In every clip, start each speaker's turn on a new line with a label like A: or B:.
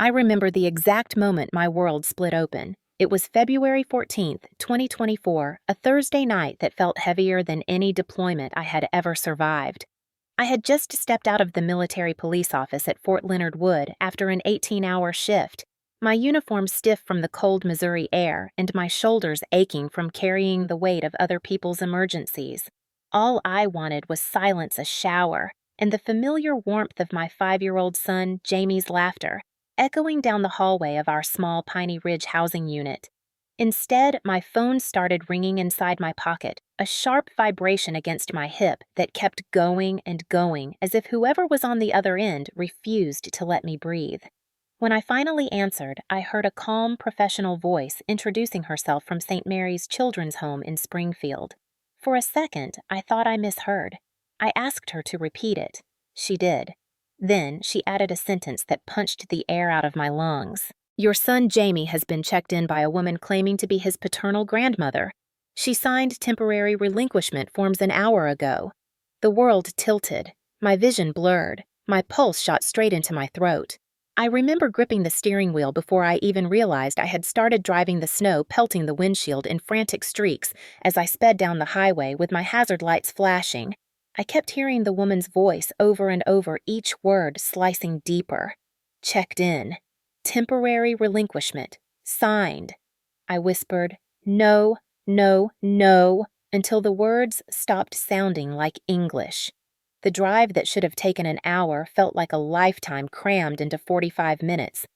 A: I remember the exact moment my world split open. It was February 14th, 2024, a Thursday night that felt heavier than any deployment I had ever survived. I had just stepped out of the military police office at Fort Leonard Wood after an 18-hour shift, my uniform stiff from the cold Missouri air and my shoulders aching from carrying the weight of other people's emergencies. All I wanted was silence, a shower, and the familiar warmth of my 5-year-old son, Jamie's laughter, echoing down the hallway of our small Piney Ridge housing unit. Instead, my phone started ringing inside my pocket, a sharp vibration against my hip that kept going and going as if whoever was on the other end refused to let me breathe. When I finally answered, I heard a calm, professional voice introducing herself from St. Mary's Children's Home in Springfield. For a second, I thought I misheard. I asked her to repeat it. She did. Then she added a sentence that punched the air out of my lungs. "Your son Jamie has been checked in by a woman claiming to be his paternal grandmother. She signed temporary relinquishment forms an hour ago." The world tilted. My vision blurred. My pulse shot straight into my throat. I remember gripping the steering wheel before I even realized I had started driving the snow pelting the windshield in frantic streaks as I sped down the highway with my hazard lights flashing. I kept hearing the woman's voice over and over, each word slicing deeper. Checked in. Temporary relinquishment. Signed. I whispered, "No, no, no," until the words stopped sounding like English. The drive that should have taken an hour felt like a lifetime crammed into 45 minutes.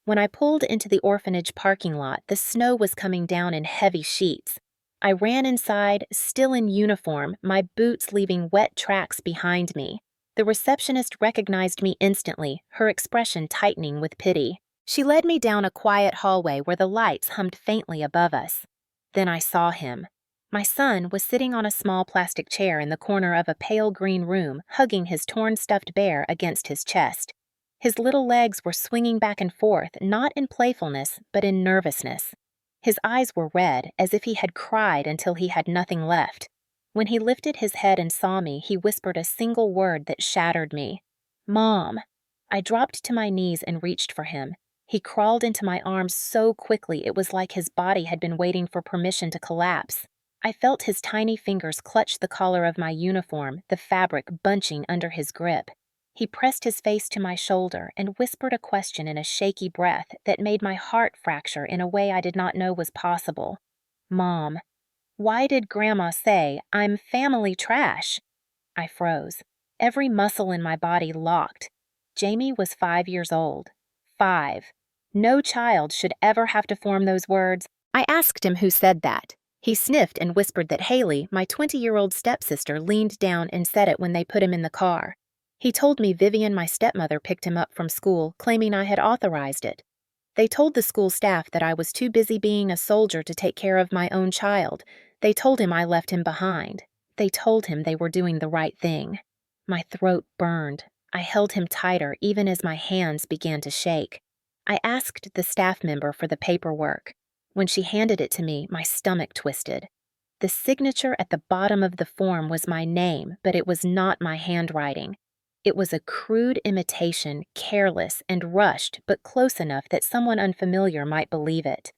A: When I pulled into the orphanage parking lot, the snow was coming down in heavy sheets. I ran inside, still in uniform, my boots leaving wet tracks behind me. The receptionist recognized me instantly, her expression tightening with pity. She led me down a quiet hallway where the lights hummed faintly above us. Then I saw him. My son was sitting on a small plastic chair in the corner of a pale green room, hugging his torn stuffed bear against his chest. His little legs were swinging back and forth, not in playfulness, but in nervousness. His eyes were red, as if he had cried until he had nothing left. When he lifted his head and saw me, he whispered a single word that shattered me. "Mom." I dropped to my knees and reached for him. He crawled into my arms so quickly it was like his body had been waiting for permission to collapse. I felt his tiny fingers clutch the collar of my uniform, the fabric bunching under his grip. He pressed his face to my shoulder and whispered a question in a shaky breath that made my heart fracture in a way I did not know was possible. "Mom, why did Grandma say I'm family trash?" I froze. Every muscle in my body locked. Jamie was 5 years old. 5. No child should ever have to form those words. I asked him who said that. He sniffed and whispered that Haley, my 20-year-old stepsister, leaned down and said it when they put him in the car. He told me Vivian, my stepmother, picked him up from school, claiming I had authorized it. They told the school staff that I was too busy being a soldier to take care of my own child. They told him I left him behind. They told him they were doing the right thing. My throat burned. I held him tighter even as my hands began to shake. I asked the staff member for the paperwork. When she handed it to me, my stomach twisted. The signature at the bottom of the form was my name, but it was not my handwriting. It was a crude imitation, careless and rushed, but close enough that someone unfamiliar might believe it.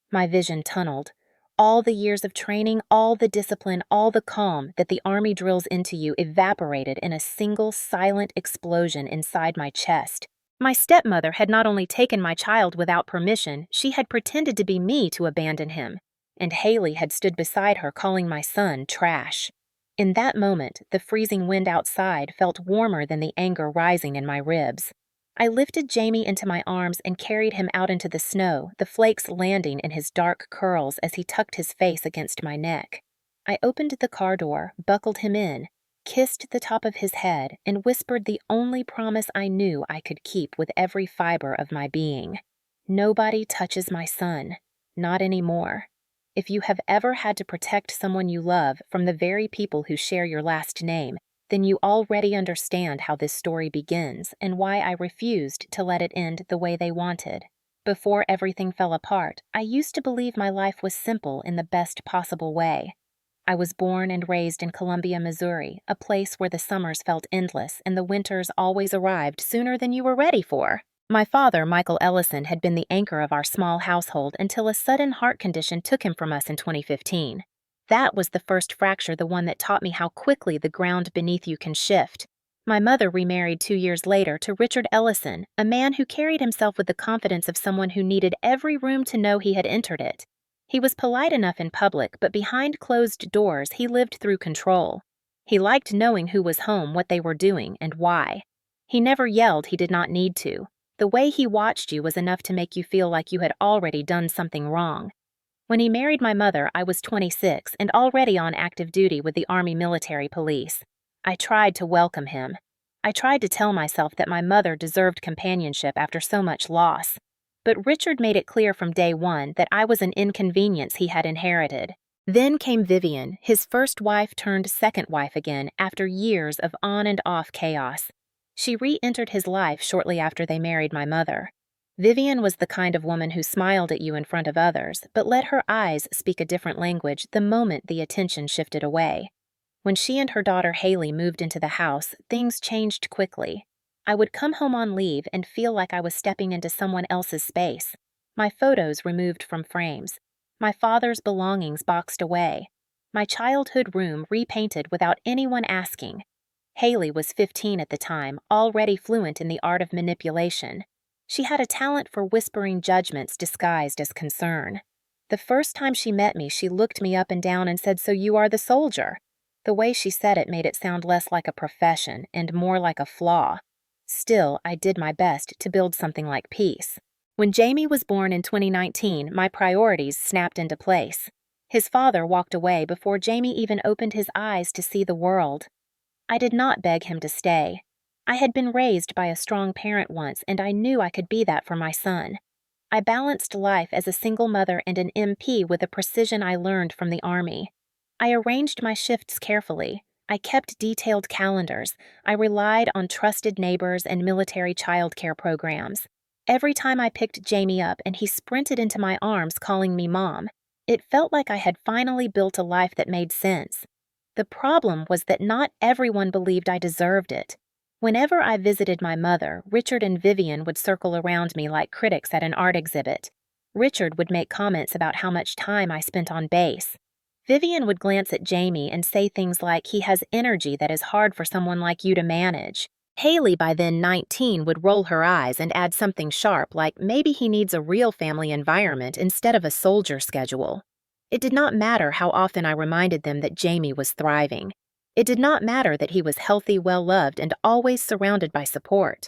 A: My vision tunneled. All the years of training, all the discipline, all the calm that the Army drills into you evaporated in a single silent explosion inside my chest. My stepmother had not only taken my child without permission, she had pretended to be me to abandon him. And Haley had stood beside her calling my son trash. In that moment, the freezing wind outside felt warmer than the anger rising in my ribs. I lifted Jamie into my arms and carried him out into the snow, the flakes landing in his dark curls as he tucked his face against my neck. I opened the car door, buckled him in, kissed the top of his head, and whispered the only promise I knew I could keep with every fiber of my being. Nobody touches my son. Not anymore. If you have ever had to protect someone you love from the very people who share your last name, then you already understand how this story begins and why I refused to let it end the way they wanted. Before everything fell apart, I used to believe my life was simple in the best possible way. I was born and raised in Columbia, Missouri, a place where the summers felt endless and the winters always arrived sooner than you were ready for. My father, Michael Ellison, had been the anchor of our small household until a sudden heart condition took him from us in 2015. That was the first fracture, the one that taught me how quickly the ground beneath you can shift. My mother remarried 2 years later to Richard Ellison, a man who carried himself with the confidence of someone who needed every room to know he had entered it. He was polite enough in public, but behind closed doors he lived through control. He liked knowing who was home, what they were doing, and why. He never yelled, he did not need to. The way he watched you was enough to make you feel like you had already done something wrong. When he married my mother, I was 26 and already on active duty with the Army Military Police. I tried to welcome him. I tried to tell myself that my mother deserved companionship after so much loss. But Richard made it clear from day one that I was an inconvenience he had inherited. Then came Vivian, his first wife turned second wife again after years of on and off chaos. She re-entered his life shortly after they married my mother. Vivian was the kind of woman who smiled at you in front of others, but let her eyes speak a different language the moment the attention shifted away. When she and her daughter Haley moved into the house, things changed quickly. I would come home on leave and feel like I was stepping into someone else's space. My photos removed from frames. My father's belongings boxed away. My childhood room repainted without anyone asking. Haley was 15 at the time, already fluent in the art of manipulation. She had a talent for whispering judgments disguised as concern. The first time she met me, she looked me up and down and said, "So you are the soldier." The way she said it made it sound less like a profession and more like a flaw. Still, I did my best to build something like peace. When Jamie was born in 2019, my priorities snapped into place. His father walked away before Jamie even opened his eyes to see the world. I did not beg him to stay. I had been raised by a strong parent once, and I knew I could be that for my son. I balanced life as a single mother and an MP with a precision I learned from the Army. I arranged my shifts carefully. I kept detailed calendars. I relied on trusted neighbors and military childcare programs. Every time I picked Jamie up and he sprinted into my arms calling me Mom, it felt like I had finally built a life that made sense. The problem was that not everyone believed I deserved it. Whenever I visited my mother, Richard and Vivian would circle around me like critics at an art exhibit. Richard would make comments about how much time I spent on base. Vivian would glance at Jamie and say things like, "He has energy that is hard for someone like you to manage." Haley, by then 19, would roll her eyes and add something sharp like, "Maybe he needs a real family environment instead of a soldier schedule." It did not matter how often I reminded them that Jamie was thriving. It did not matter that he was healthy, well-loved, and always surrounded by support.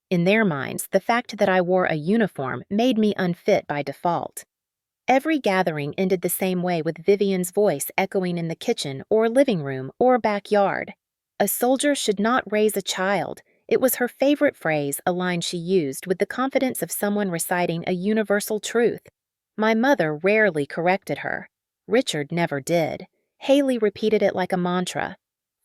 A: In their minds, the fact that I wore a uniform made me unfit by default. Every gathering ended the same way, with Vivian's voice echoing in the kitchen or living room or backyard. "A soldier should not raise a child." It was her favorite phrase, a line she used with the confidence of someone reciting a universal truth. My mother rarely corrected her. Richard never did. Haley repeated it like a mantra.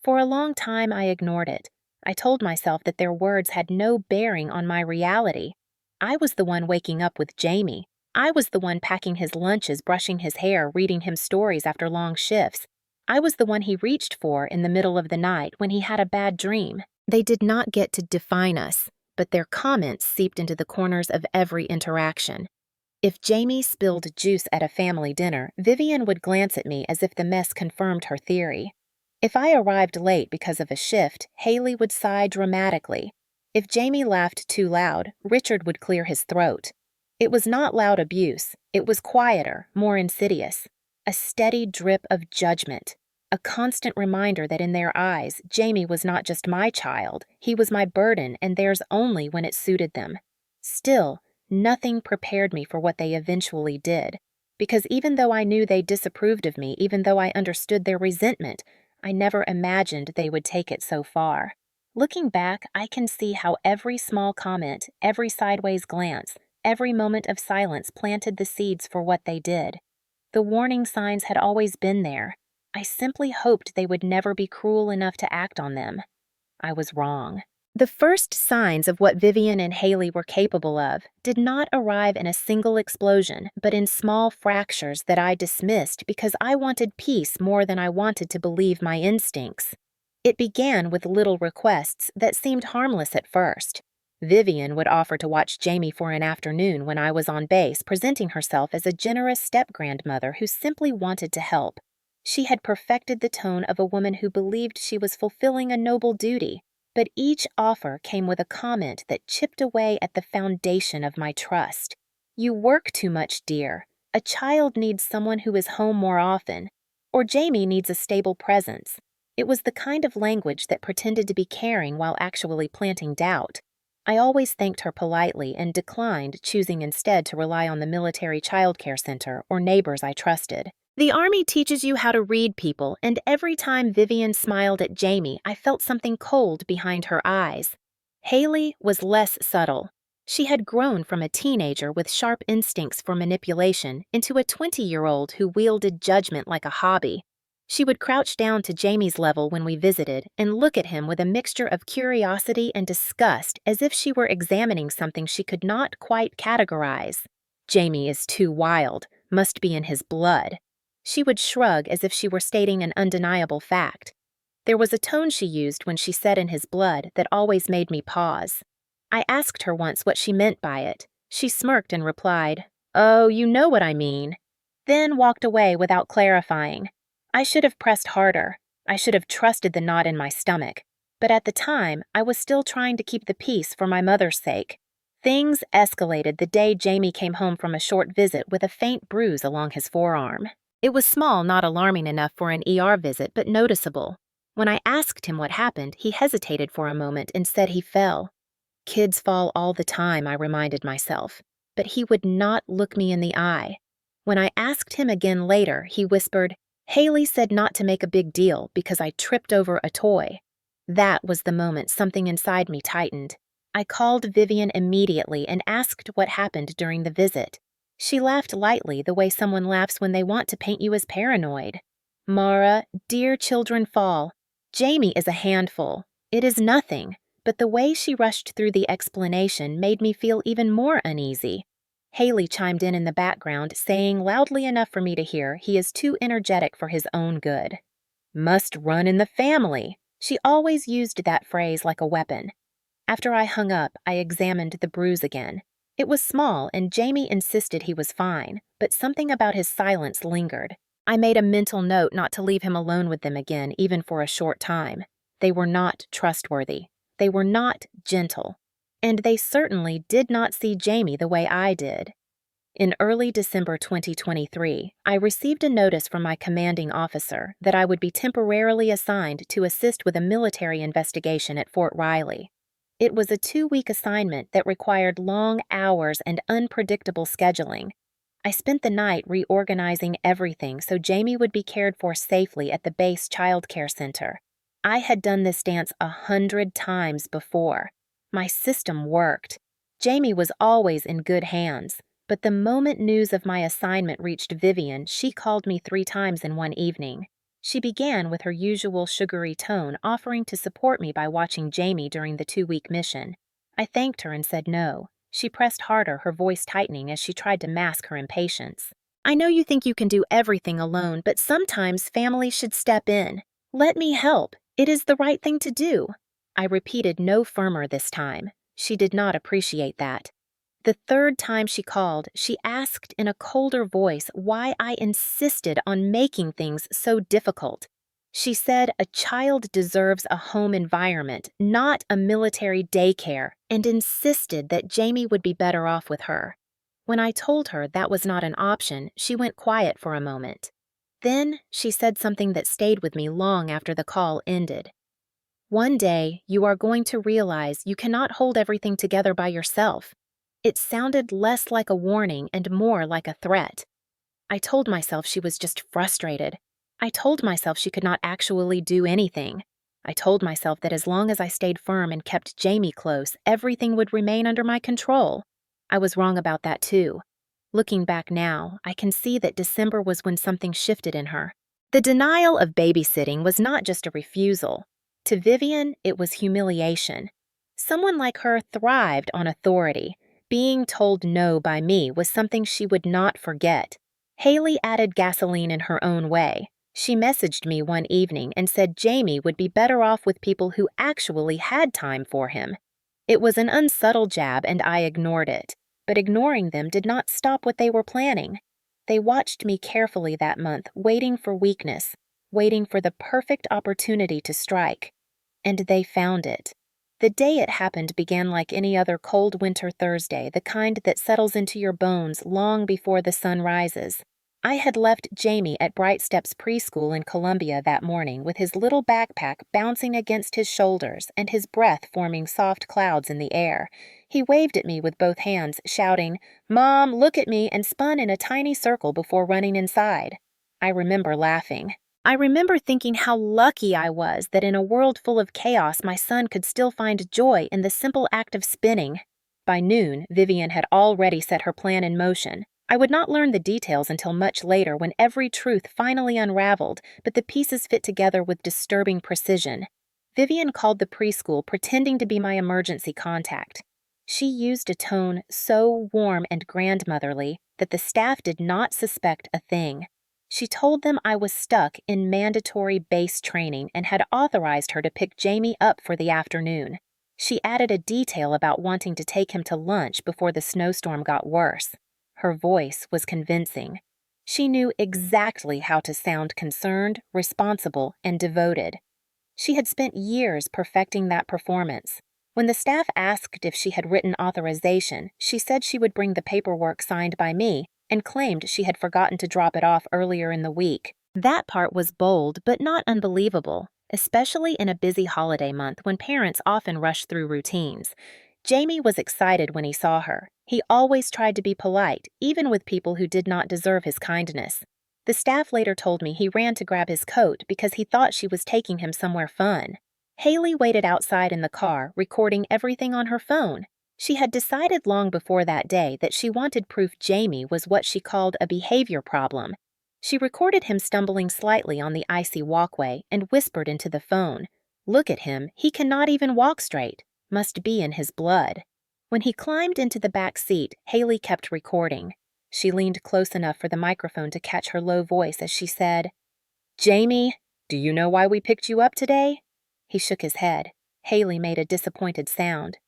A: For a long time, I ignored it. I told myself that their words had no bearing on my reality. I was the one waking up with Jamie. I was the one packing his lunches, brushing his hair, reading him stories after long shifts. I was the one he reached for in the middle of the night when he had a bad dream. They did not get to define us, but their comments seeped into the corners of every interaction. If Jamie spilled juice at a family dinner, Vivian would glance at me as if the mess confirmed her theory. If I arrived late because of a shift, Haley would sigh dramatically. If Jamie laughed too loud, Richard would clear his throat. It was not loud abuse. It was quieter, more insidious. A steady drip of judgment. A constant reminder that in their eyes, Jamie was not just my child. He was my burden, and theirs only when it suited them. Still, nothing prepared me for what they eventually did, because even though I knew they disapproved of me, even though I understood their resentment, I never imagined they would take it so far. Looking back, I can see how every small comment, every sideways glance, every moment of silence planted the seeds for what they did. The warning signs had always been there. I simply hoped they would never be cruel enough to act on them. I was wrong. The first signs of what Vivian and Haley were capable of did not arrive in a single explosion, but in small fractures that I dismissed because I wanted peace more than I wanted to believe my instincts. It began with little requests that seemed harmless at first. Vivian would offer to watch Jamie for an afternoon when I was on base, presenting herself as a generous step-grandmother who simply wanted to help. She had perfected the tone of a woman who believed she was fulfilling a noble duty, but each offer came with a comment that chipped away at the foundation of my trust. "You work too much, dear. A child needs someone who is home more often, or Jamie needs a stable presence." It was the kind of language that pretended to be caring while actually planting doubt. I always thanked her politely and declined, choosing instead to rely on the military childcare center or neighbors I trusted. The Army teaches you how to read people, and every time Vivian smiled at Jamie, I felt something cold behind her eyes. Haley was less subtle. She had grown from a teenager with sharp instincts for manipulation into a 20-year-old who wielded judgment like a hobby. She would crouch down to Jamie's level when we visited and look at him with a mixture of curiosity and disgust, as if she were examining something she could not quite categorize. "Jamie is too wild, must be in his blood." She would shrug as if she were stating an undeniable fact. There was a tone she used when she said "in his blood" that always made me pause. I asked her once what she meant by it. She smirked and replied, "Oh, you know what I mean," then walked away without clarifying. I should have pressed harder. I should have trusted the knot in my stomach. But at the time, I was still trying to keep the peace for my mother's sake. Things escalated the day Jamie came home from a short visit with a faint bruise along his forearm. It was small, not alarming enough for an ER visit, but noticeable. When I asked him what happened, he hesitated for a moment and said he fell. "Kids fall all the time," I reminded myself. But he would not look me in the eye. When I asked him again later, he whispered, "Haley said not to make a big deal because I tripped over a toy." That was the moment something inside me tightened. I called Vivian immediately and asked what happened during the visit. She laughed lightly, the way someone laughs when they want to paint you as paranoid. "Mara, dear children fall. Jamie is a handful. It is nothing." But the way she rushed through the explanation made me feel even more uneasy. Haley chimed in the background, saying loudly enough for me to hear he is too energetic for his own good. "Must run in the family." She always used that phrase like a weapon. After I hung up, I examined the bruise again. It was small, and Jamie insisted he was fine, but something about his silence lingered. I made a mental note not to leave him alone with them again, even for a short time. They were not trustworthy. They were not gentle. And they certainly did not see Jamie the way I did. In early December 2023, I received a notice from my commanding officer that I would be temporarily assigned to assist with a military investigation at Fort Riley. It was a 2-week assignment that required long hours and unpredictable scheduling. I spent the night reorganizing everything so Jamie would be cared for safely at the base child care center. I had done this dance 100 times before. My system worked. Jamie was always in good hands, but the moment news of my assignment reached Vivian, she called me 3 times in one evening. She began with her usual sugary tone, offering to support me by watching Jamie during the 2-week mission. I thanked her and said no. She pressed harder, her voice tightening as she tried to mask her impatience. "I know you think you can do everything alone, but sometimes family should step in. Let me help. It is the right thing to do." I repeated no firmer this time. She did not appreciate that. The 3rd time she called, she asked in a colder voice why I insisted on making things so difficult. She said a child deserves a home environment, not a military daycare, and insisted that Jamie would be better off with her. When I told her that was not an option, she went quiet for a moment. Then she said something that stayed with me long after the call ended. "One day, you are going to realize you cannot hold everything together by yourself." It sounded less like a warning and more like a threat. I told myself she was just frustrated. I told myself she could not actually do anything. I told myself that as long as I stayed firm and kept Jamie close, everything would remain under my control. I was wrong about that too. Looking back now, I can see that December was when something shifted in her. The denial of babysitting was not just a refusal. To Vivian, it was humiliation. Someone like her thrived on authority. Being told no by me was something she would not forget. Haley added gasoline in her own way. She messaged me one evening and said Jamie would be better off with people who actually had time for him. It was an unsubtle jab, and I ignored it. But ignoring them did not stop what they were planning. They watched me carefully that month, waiting for weakness, waiting for the perfect opportunity to strike. And they found it. The day it happened began like any other cold winter Thursday, the kind that settles into your bones long before the sun rises. I had left Jamie at Bright Steps preschool in Columbia that morning with his little backpack bouncing against his shoulders and his breath forming soft clouds in the air. He waved at me with both hands, shouting, "Mom, look at me," and spun in a tiny circle before running inside. I remember laughing. I remember thinking how lucky I was that in a world full of chaos my son could still find joy in the simple act of spinning. By noon, Vivian had already set her plan in motion. I would not learn the details until much later when every truth finally unraveled, but the pieces fit together with disturbing precision. Vivian called the preschool pretending to be my emergency contact. She used a tone so warm and grandmotherly that the staff did not suspect a thing. She told them I was stuck in mandatory base training and had authorized her to pick Jamie up for the afternoon. She added a detail about wanting to take him to lunch before the snowstorm got worse. Her voice was convincing. She knew exactly how to sound concerned, responsible, and devoted. She had spent years perfecting that performance. When the staff asked if she had written authorization, she said she would bring the paperwork signed by me and claimed she had forgotten to drop it off earlier in the week. That part was bold but not unbelievable, especially in a busy holiday month when parents often rush through routines. Jamie was excited when he saw her. He always tried to be polite, even with people who did not deserve his kindness. The staff later told me he ran to grab his coat because he thought she was taking him somewhere fun. Haley waited outside in the car, recording everything on her phone. She had decided long before that day that she wanted proof Jamie was what she called a behavior problem. She recorded him stumbling slightly on the icy walkway and whispered into the phone, "Look at him, he cannot even walk straight. Must be in his blood." When he climbed into the back seat, Haley kept recording. She leaned close enough for the microphone to catch her low voice as she said, "Jamie, do you know why we picked you up today?" He shook his head. Haley made a disappointed sound.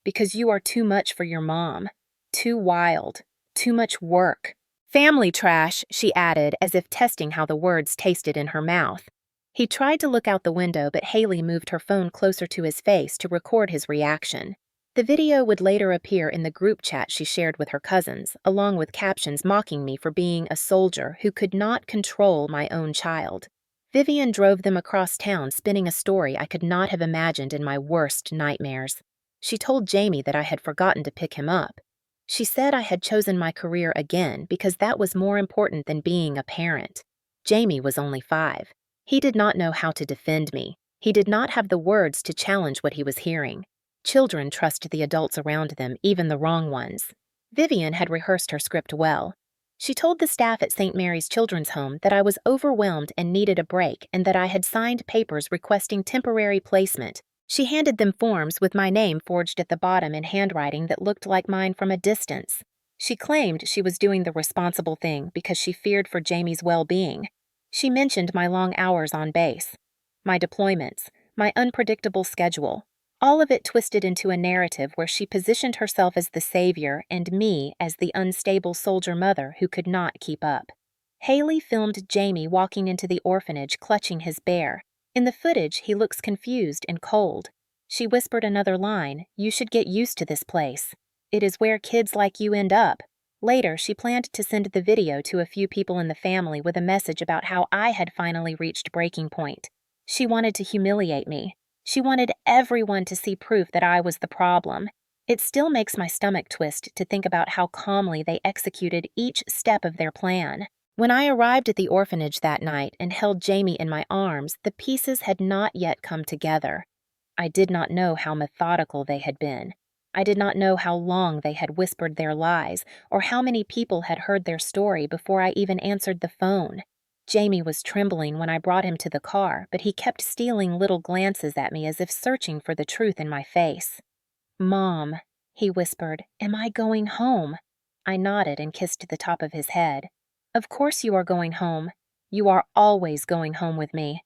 A: "Because you are too much for your mom. Too wild. Too much work. Family trash," she added, as if testing how the words tasted in her mouth. He tried to look out the window, but Haley moved her phone closer to his face to record his reaction. The video would later appear in the group chat she shared with her cousins, along with captions mocking me for being a soldier who could not control my own child. Vivian drove them across town, spinning a story I could not have imagined in my worst nightmares. She told Jamie that I had forgotten to pick him up. She said I had chosen my career again because that was more important than being a parent. Jamie was only 5. He did not know how to defend me. He did not have the words to challenge what he was hearing. Children trust the adults around them, even the wrong ones. Vivian had rehearsed her script well. She told the staff at St. Mary's Children's Home that I was overwhelmed and needed a break and that I had signed papers requesting temporary placement. She handed them forms with my name forged at the bottom in handwriting that looked like mine from a distance. She claimed she was doing the responsible thing because she feared for Jamie's well-being. She mentioned my long hours on base, my deployments, my unpredictable schedule, all of it twisted into a narrative where she positioned herself as the savior and me as the unstable soldier mother who could not keep up. Haley filmed Jamie walking into the orphanage clutching his bear. In the footage, he looks confused and cold. She whispered another line, "You should get used to this place. It is where kids like you end up." Later, she planned to send the video to a few people in the family with a message about how I had finally reached breaking point. She wanted to humiliate me. She wanted everyone to see proof that I was the problem. It still makes my stomach twist to think about how calmly they executed each step of their plan. When I arrived at the orphanage that night and held Jamie in my arms, the pieces had not yet come together. I did not know how methodical they had been. I did not know how long they had whispered their lies, or how many people had heard their story before I even answered the phone. Jamie was trembling when I brought him to the car, but he kept stealing little glances at me as if searching for the truth in my face. "Mom," he whispered, "am I going home?" I nodded and kissed the top of his head. "Of course you are going home. You are always going home with me."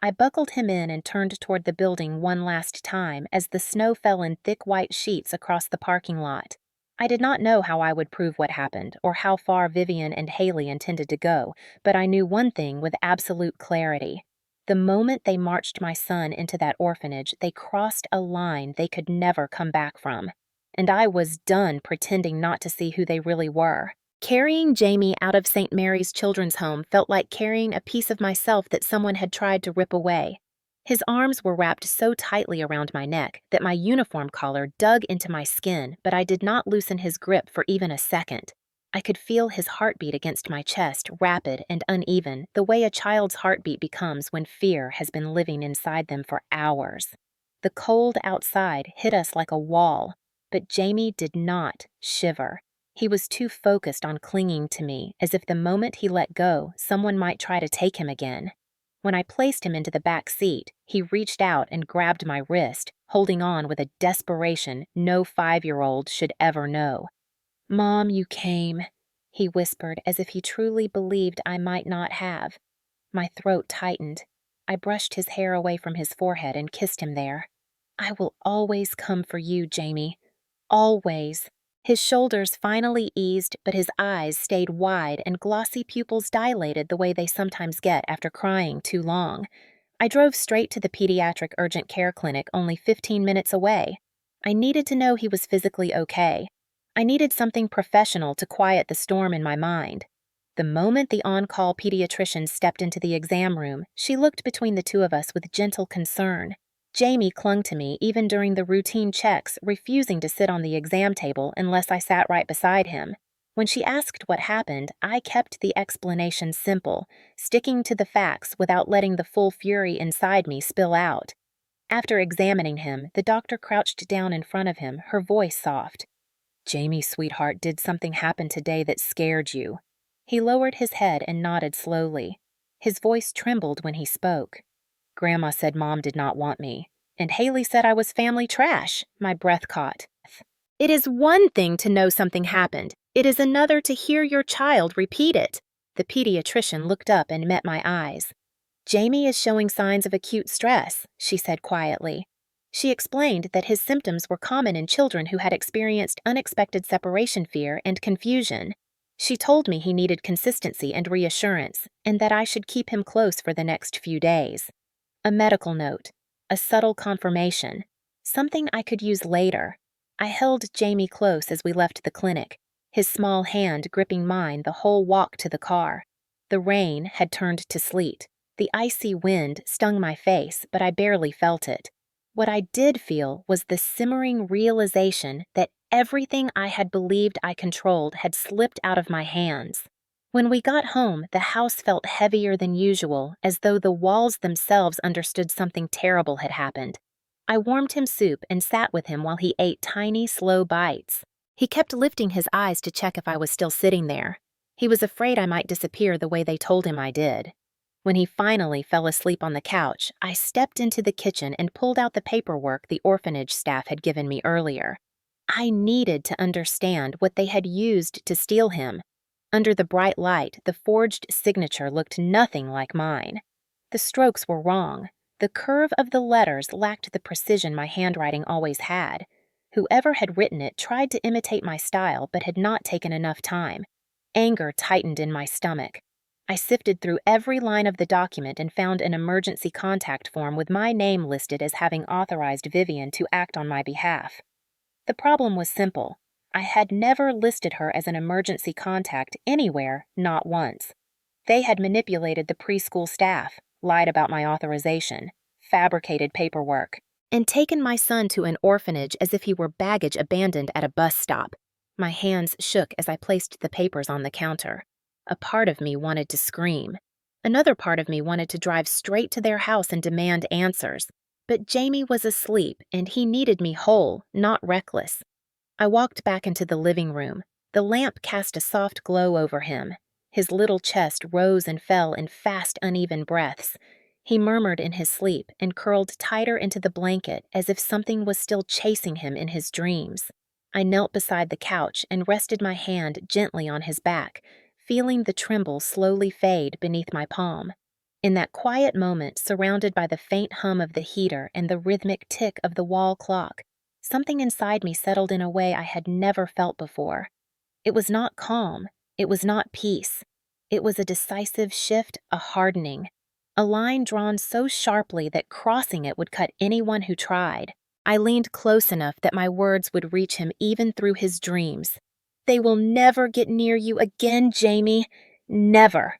A: I buckled him in and turned toward the building one last time as the snow fell in thick white sheets across the parking lot. I did not know how I would prove what happened or how far Vivian and Haley intended to go, but I knew one thing with absolute clarity. The moment they marched my son into that orphanage, they crossed a line they could never come back from. And I was done pretending not to see who they really were. Carrying Jamie out of St. Mary's Children's Home felt like carrying a piece of myself that someone had tried to rip away. His arms were wrapped so tightly around my neck that my uniform collar dug into my skin, but I did not loosen his grip for even a second. I could feel his heartbeat against my chest, rapid and uneven, the way a child's heartbeat becomes when fear has been living inside them for hours. The cold outside hit us like a wall, but Jamie did not shiver. He was too focused on clinging to me, as if the moment he let go, someone might try to take him again. When I placed him into the back seat, he reached out and grabbed my wrist, holding on with a desperation no 5-year-old should ever know. "Mom, you came," he whispered as if he truly believed I might not have. My throat tightened. I brushed his hair away from his forehead and kissed him there. "I will always come for you, Jamie. Always." His shoulders finally eased, but his eyes stayed wide and glossy pupils dilated the way they sometimes get after crying too long. I drove straight to the pediatric urgent care clinic only 15 minutes away. I needed to know he was physically okay. I needed something professional to quiet the storm in my mind. The moment the on-call pediatrician stepped into the exam room, she looked between the two of us with gentle concern. Jamie clung to me even during the routine checks, refusing to sit on the exam table unless I sat right beside him. When she asked what happened, I kept the explanation simple, sticking to the facts without letting the full fury inside me spill out. After examining him, the doctor crouched down in front of him, her voice soft. "Jamie, sweetheart, did something happen today that scared you?" He lowered his head and nodded slowly. His voice trembled when he spoke. "Grandma said Mom did not want me, and Haley said I was family trash." My breath caught. "It is one thing to know something happened. It is another to hear your child repeat it." The pediatrician looked up and met my eyes. "Jamie is showing signs of acute stress," she said quietly. She explained that his symptoms were common in children who had experienced unexpected separation fear and confusion. She told me he needed consistency and reassurance, and that I should keep him close for the next few days. A medical note, a subtle confirmation, something I could use later. I held Jamie close as we left the clinic, his small hand gripping mine the whole walk to the car. The rain had turned to sleet. The icy wind stung my face, but I barely felt it. What I did feel was the simmering realization that everything I had believed I controlled had slipped out of my hands. When we got home, the house felt heavier than usual, as though the walls themselves understood something terrible had happened. I warmed him soup and sat with him while he ate tiny, slow bites. He kept lifting his eyes to check if I was still sitting there. He was afraid I might disappear the way they told him I did. When he finally fell asleep on the couch, I stepped into the kitchen and pulled out the paperwork the orphanage staff had given me earlier. I needed to understand what they had used to steal him. Under the bright light, the forged signature looked nothing like mine. The strokes were wrong. The curve of the letters lacked the precision my handwriting always had. Whoever had written it tried to imitate my style but had not taken enough time. Anger tightened in my stomach. I sifted through every line of the document and found an emergency contact form with my name listed as having authorized Vivian to act on my behalf. The problem was simple. I had never listed her as an emergency contact anywhere, not once. They had manipulated the preschool staff, lied about my authorization, fabricated paperwork, and taken my son to an orphanage as if he were baggage abandoned at a bus stop. My hands shook as I placed the papers on the counter. A part of me wanted to scream. Another part of me wanted to drive straight to their house and demand answers. But Jamie was asleep, and he needed me whole, not reckless. I walked back into the living room. The lamp cast a soft glow over him. His little chest rose and fell in fast, uneven breaths. He murmured in his sleep and curled tighter into the blanket as if something was still chasing him in his dreams. I knelt beside the couch and rested my hand gently on his back, feeling the tremble slowly fade beneath my palm. In that quiet moment, surrounded by the faint hum of the heater and the rhythmic tick of the wall clock, something inside me settled in a way I had never felt before. It was not calm. It was not peace. It was a decisive shift, a hardening. A line drawn so sharply that crossing it would cut anyone who tried. I leaned close enough that my words would reach him even through his dreams. "They will never get near you again, Jamie. Never."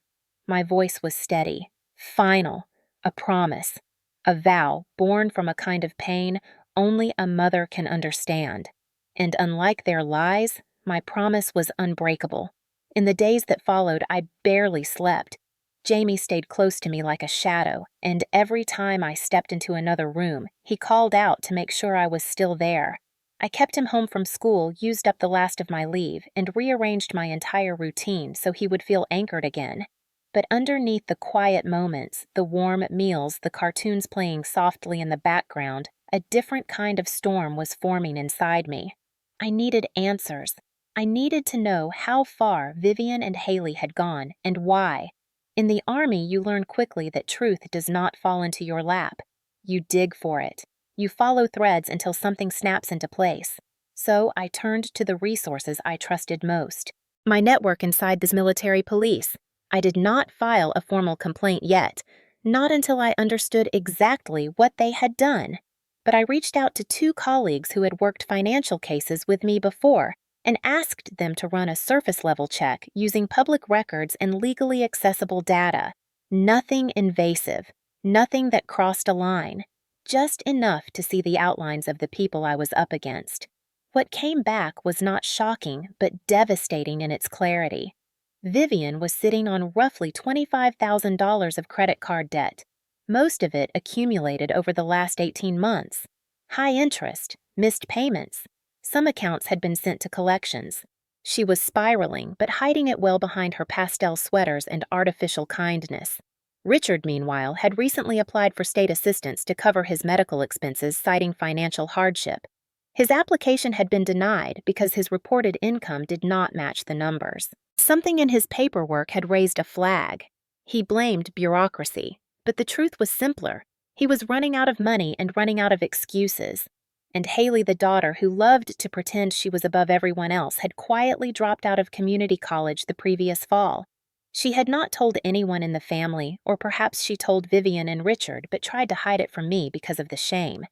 A: My voice was steady, final, a promise, a vow born from a kind of pain only a mother can understand. And unlike their lies, my promise was unbreakable. In the days that followed, I barely slept. Jamie stayed close to me like a shadow, and every time I stepped into another room, he called out to make sure I was still there. I kept him home from school, used up the last of my leave, and rearranged my entire routine so he would feel anchored again. But underneath the quiet moments, the warm meals, the cartoons playing softly in the background, a different kind of storm was forming inside me. I needed answers. I needed to know how far Vivian and Haley had gone and why. In the Army, you learn quickly that truth does not fall into your lap. You dig for it. You follow threads until something snaps into place. So I turned to the resources I trusted most. My network inside the military police. I did not file a formal complaint yet, not until I understood exactly what they had done. But I reached out to 2 colleagues who had worked financial cases with me before and asked them to run a surface-level check using public records and legally accessible data. Nothing invasive, nothing that crossed a line, just enough to see the outlines of the people I was up against. What came back was not shocking, but devastating in its clarity. Vivian was sitting on roughly $25,000 of credit card debt, most of it accumulated over the last 18 months. High interest, missed payments. Some accounts had been sent to collections. She was spiraling, but hiding it well behind her pastel sweaters and artificial kindness. Richard, meanwhile, had recently applied for state assistance to cover his medical expenses, citing financial hardship. His application had been denied because his reported income did not match the numbers. Something in his paperwork had raised a flag. He blamed bureaucracy, but the truth was simpler. He was running out of money and running out of excuses. And Haley, the daughter who loved to pretend she was above everyone else, had quietly dropped out of community college the previous fall. She had not told anyone in the family, or perhaps she told Vivian and Richard, but tried to hide it from me because of the shame.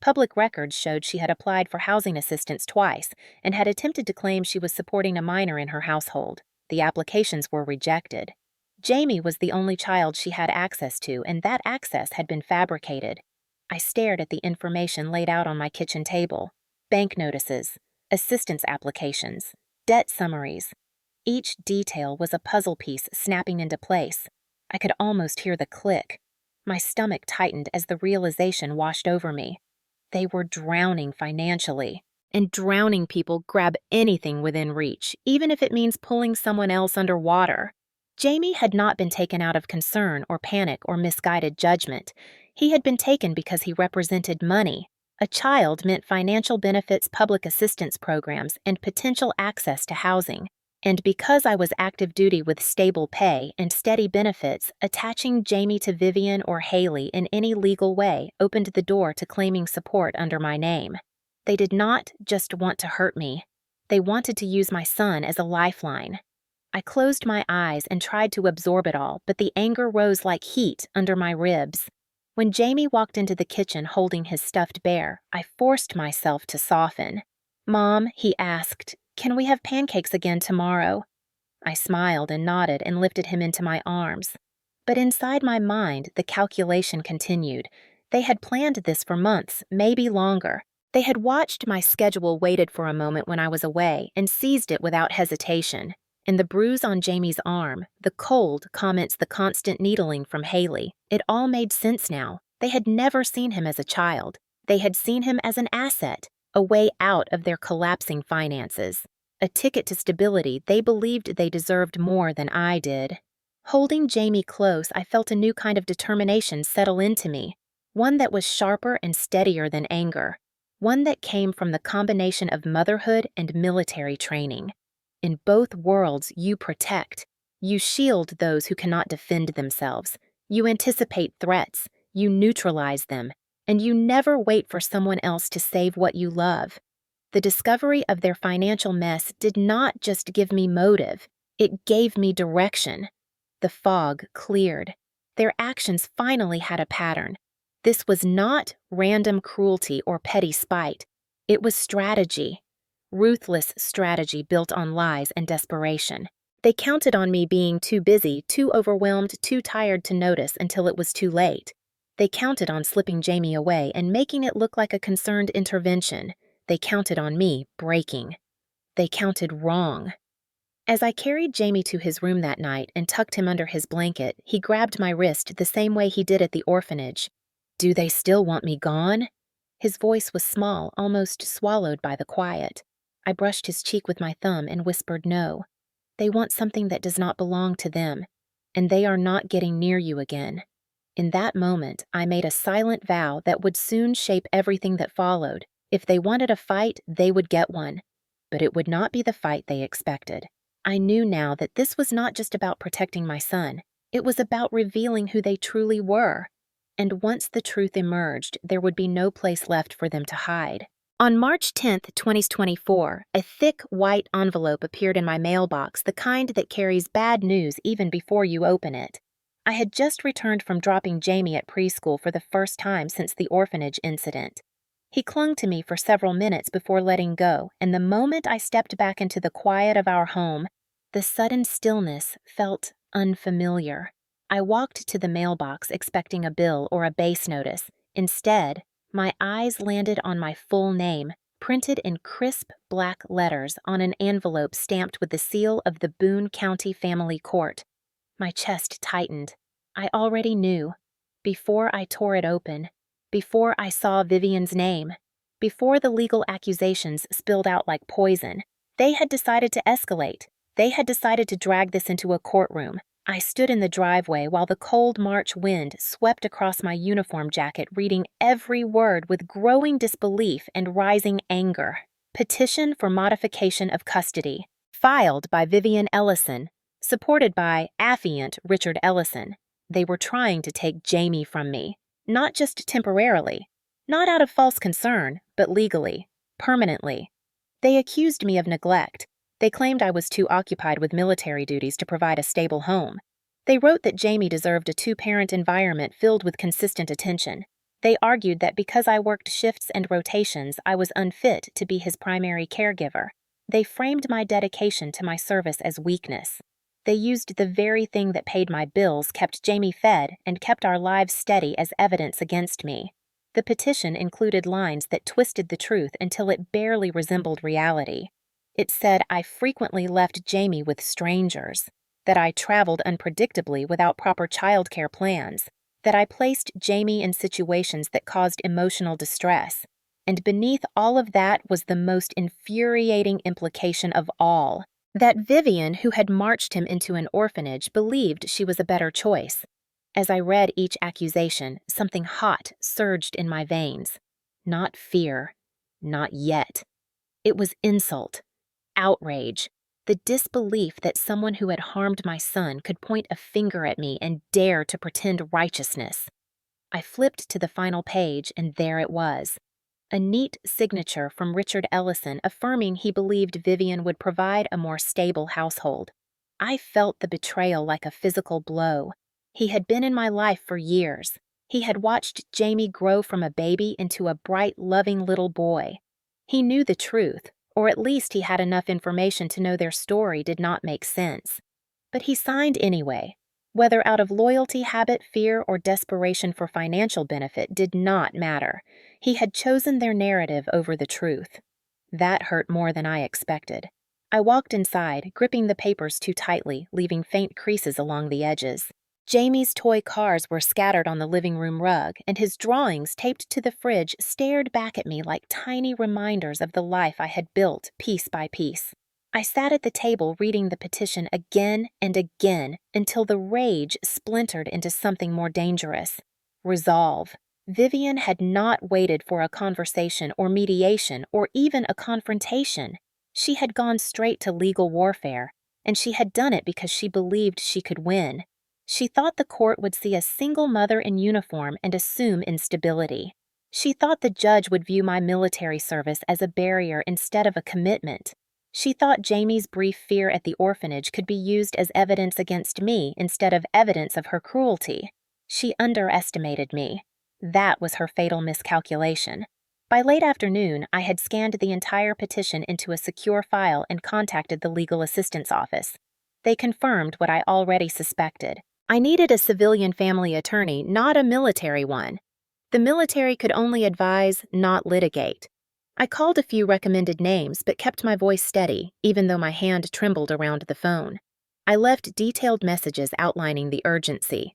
A: Public records showed she had applied for housing assistance twice and had attempted to claim she was supporting a minor in her household. The applications were rejected. Jamie was the only child she had access to, and that access had been fabricated. I stared at the information laid out on my kitchen table. Bank notices, assistance applications, debt summaries. Each detail was a puzzle piece snapping into place. I could almost hear the click. My stomach tightened as the realization washed over me. They were drowning financially. And drowning people grab anything within reach, even if it means pulling someone else underwater. Jamie had not been taken out of concern or panic or misguided judgment. He had been taken because he represented money. A child meant financial benefits, public assistance programs, and potential access to housing. And because I was active duty with stable pay and steady benefits, attaching Jamie to Vivian or Haley in any legal way opened the door to claiming support under my name. They did not just want to hurt me. They wanted to use my son as a lifeline. I closed my eyes and tried to absorb it all, but the anger rose like heat under my ribs. When Jamie walked into the kitchen holding his stuffed bear, I forced myself to soften. "Mom," he asked, "can we have pancakes again tomorrow?" I smiled and nodded and lifted him into my arms. But inside my mind, the calculation continued. They had planned this for months, maybe longer. They had watched my schedule, waited for a moment when I was away, and seized it without hesitation. And the bruise on Jamie's arm, the cold comments, the constant needling from Haley, it all made sense now. They had never seen him as a child. They had seen him as an asset, a way out of their collapsing finances. A ticket to stability. They believed they deserved more than I did. Holding Jamie close, I felt a new kind of determination settle into me, one that was sharper and steadier than anger, one that came from the combination of motherhood and military training. In both worlds, you protect. You shield those who cannot defend themselves. You anticipate threats, you neutralize them, and you never wait for someone else to save what you love. The discovery of their financial mess did not just give me motive, it gave me direction. The fog cleared. Their actions finally had a pattern. This was not random cruelty or petty spite. It was strategy. Ruthless strategy built on lies and desperation. They counted on me being too busy, too overwhelmed, too tired to notice until it was too late. They counted on slipping Jamie away and making it look like a concerned intervention. They counted on me breaking. They counted wrong. As I carried Jamie to his room that night and tucked him under his blanket, he grabbed my wrist the same way he did at the orphanage. "Do they still want me gone?" His voice was small, almost swallowed by the quiet. I brushed his cheek with my thumb and whispered no. "They want something that does not belong to them, and they are not getting near you again." In that moment, I made a silent vow that would soon shape everything that followed. If they wanted a fight, they would get one. But it would not be the fight they expected. I knew now that this was not just about protecting my son. It was about revealing who they truly were. And once the truth emerged, there would be no place left for them to hide. On March 10th, 2024, a thick white envelope appeared in my mailbox, the kind that carries bad news even before you open it. I had just returned from dropping Jamie at preschool for the first time since the orphanage incident. He clung to me for several minutes before letting go, and the moment I stepped back into the quiet of our home, the sudden stillness felt unfamiliar. I walked to the mailbox expecting a bill or a base notice. Instead, my eyes landed on my full name, printed in crisp black letters on an envelope stamped with the seal of the Boone County Family Court. My chest tightened. I already knew. Before I tore it open, before I saw Vivian's name, before the legal accusations spilled out like poison, they had decided to escalate. They had decided to drag this into a courtroom. I stood in the driveway while the cold March wind swept across my uniform jacket, reading every word with growing disbelief and rising anger. Petition for modification of custody. Filed by Vivian Ellison. Supported by affiant Richard Ellison. They were trying to take Jamie from me. Not just temporarily. Not out of false concern, but legally. Permanently. They accused me of neglect. They claimed I was too occupied with military duties to provide a stable home. They wrote that Jamie deserved a two-parent environment filled with consistent attention. They argued that because I worked shifts and rotations, I was unfit to be his primary caregiver. They framed my dedication to my service as weakness. They used the very thing that paid my bills, kept Jamie fed, and kept our lives steady as evidence against me. The petition included lines that twisted the truth until it barely resembled reality. It said I frequently left Jamie with strangers, that I traveled unpredictably without proper childcare plans, that I placed Jamie in situations that caused emotional distress. And beneath all of that was the most infuriating implication of all, that Vivian, who had marched him into an orphanage, believed she was a better choice. As I read each accusation, something hot surged in my veins. Not fear. Not yet. It was insult. Outrage. The disbelief that someone who had harmed my son could point a finger at me and dare to pretend righteousness. I flipped to the final page, and there it was. A neat signature from Richard Ellison affirming he believed Vivian would provide a more stable household. I felt the betrayal like a physical blow. He had been in my life for years. He had watched Jamie grow from a baby into a bright, loving little boy. He knew the truth, or at least he had enough information to know their story did not make sense. But he signed anyway. Whether out of loyalty, habit, fear, or desperation for financial benefit did not matter. He had chosen their narrative over the truth. That hurt more than I expected. I walked inside, gripping the papers too tightly, leaving faint creases along the edges. Jamie's toy cars were scattered on the living room rug, and his drawings taped to the fridge stared back at me like tiny reminders of the life I had built piece by piece. I sat at the table reading the petition again and again until the rage splintered into something more dangerous. Resolve. Vivian had not waited for a conversation or mediation or even a confrontation. She had gone straight to legal warfare, and she had done it because she believed she could win. She thought the court would see a single mother in uniform and assume instability. She thought the judge would view my military service as a barrier instead of a commitment. She thought Jamie's brief fear at the orphanage could be used as evidence against me instead of evidence of her cruelty. She underestimated me. That was her fatal miscalculation. By late afternoon, I had scanned the entire petition into a secure file and contacted the legal assistance office. They confirmed what I already suspected. I needed a civilian family attorney, not a military one. The military could only advise, not litigate. I called a few recommended names but kept my voice steady, even though my hand trembled around the phone. I left detailed messages outlining the urgency.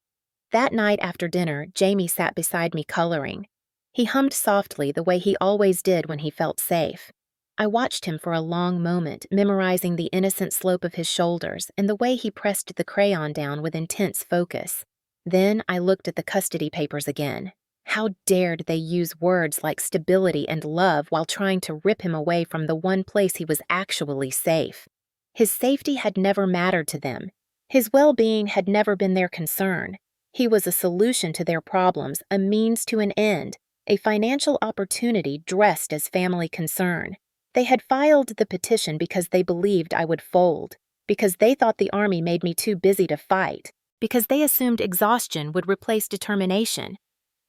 A: That night after dinner, Jamie sat beside me coloring. He hummed softly the way he always did when he felt safe. I watched him for a long moment, memorizing the innocent slope of his shoulders and the way he pressed the crayon down with intense focus. Then I looked at the custody papers again. How dared they use words like stability and love while trying to rip him away from the one place he was actually safe? His safety had never mattered to them. His well-being had never been their concern. He was a solution to their problems, a means to an end, a financial opportunity dressed as family concern. They had filed the petition because they believed I would fold, because they thought the army made me too busy to fight, because they assumed exhaustion would replace determination.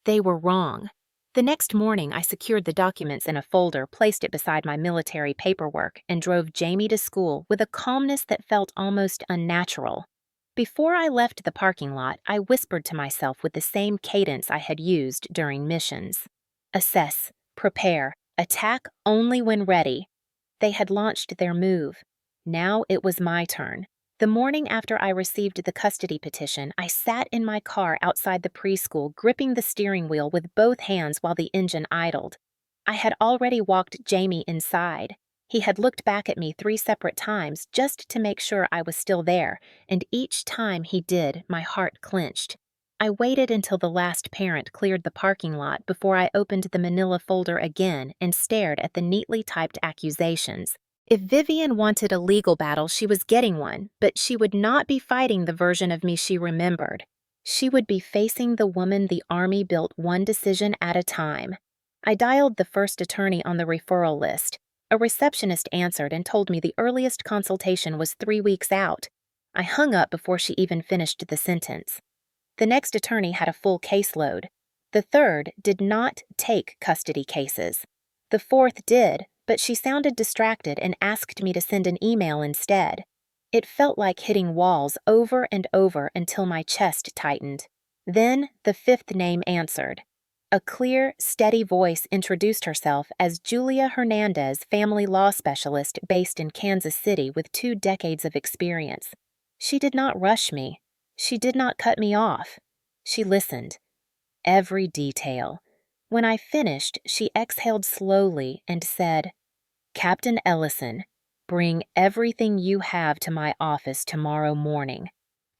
A: They were wrong. The next morning, I secured the documents in a folder, placed it beside my military paperwork, and drove Jamie to school with a calmness that felt almost unnatural. Before I left the parking lot, I whispered to myself with the same cadence I had used during missions. Assess, prepare, attack only when ready. They had launched their move. Now it was my turn. The morning after I received the custody petition, I sat in my car outside the preschool, gripping the steering wheel with both hands while the engine idled. I had already walked Jamie inside. He had looked back at me 3 separate times just to make sure I was still there, and each time he did, my heart clenched. I waited until the last parent cleared the parking lot before I opened the manila folder again and stared at the neatly typed accusations. If Vivian wanted a legal battle, she was getting one, but she would not be fighting the version of me she remembered. She would be facing the woman the Army built one decision at a time. I dialed the first attorney on the referral list. A receptionist answered and told me the earliest consultation was 3 weeks out. I hung up before she even finished the sentence. The next attorney had a full caseload. The third did not take custody cases. The fourth did, but she sounded distracted and asked me to send an email instead. It felt like hitting walls over and over until my chest tightened. Then the fifth name answered. A clear, steady voice introduced herself as Julia Hernandez, family law specialist based in Kansas City with 2 decades of experience. She did not rush me. She did not cut me off. She listened. Every detail. When I finished, she exhaled slowly and said, "Captain Ellison, bring everything you have to my office tomorrow morning."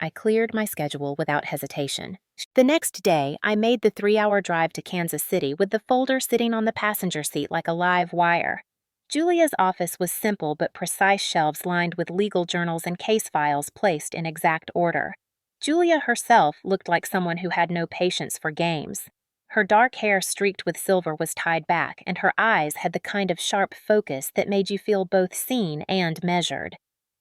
A: I cleared my schedule without hesitation. The next day, I made the 3-hour drive to Kansas City with the folder sitting on the passenger seat like a live wire. Julia's office was simple but precise, shelves lined with legal journals and case files placed in exact order. Julia herself looked like someone who had no patience for games. Her dark hair streaked with silver was tied back, and her eyes had the kind of sharp focus that made you feel both seen and measured.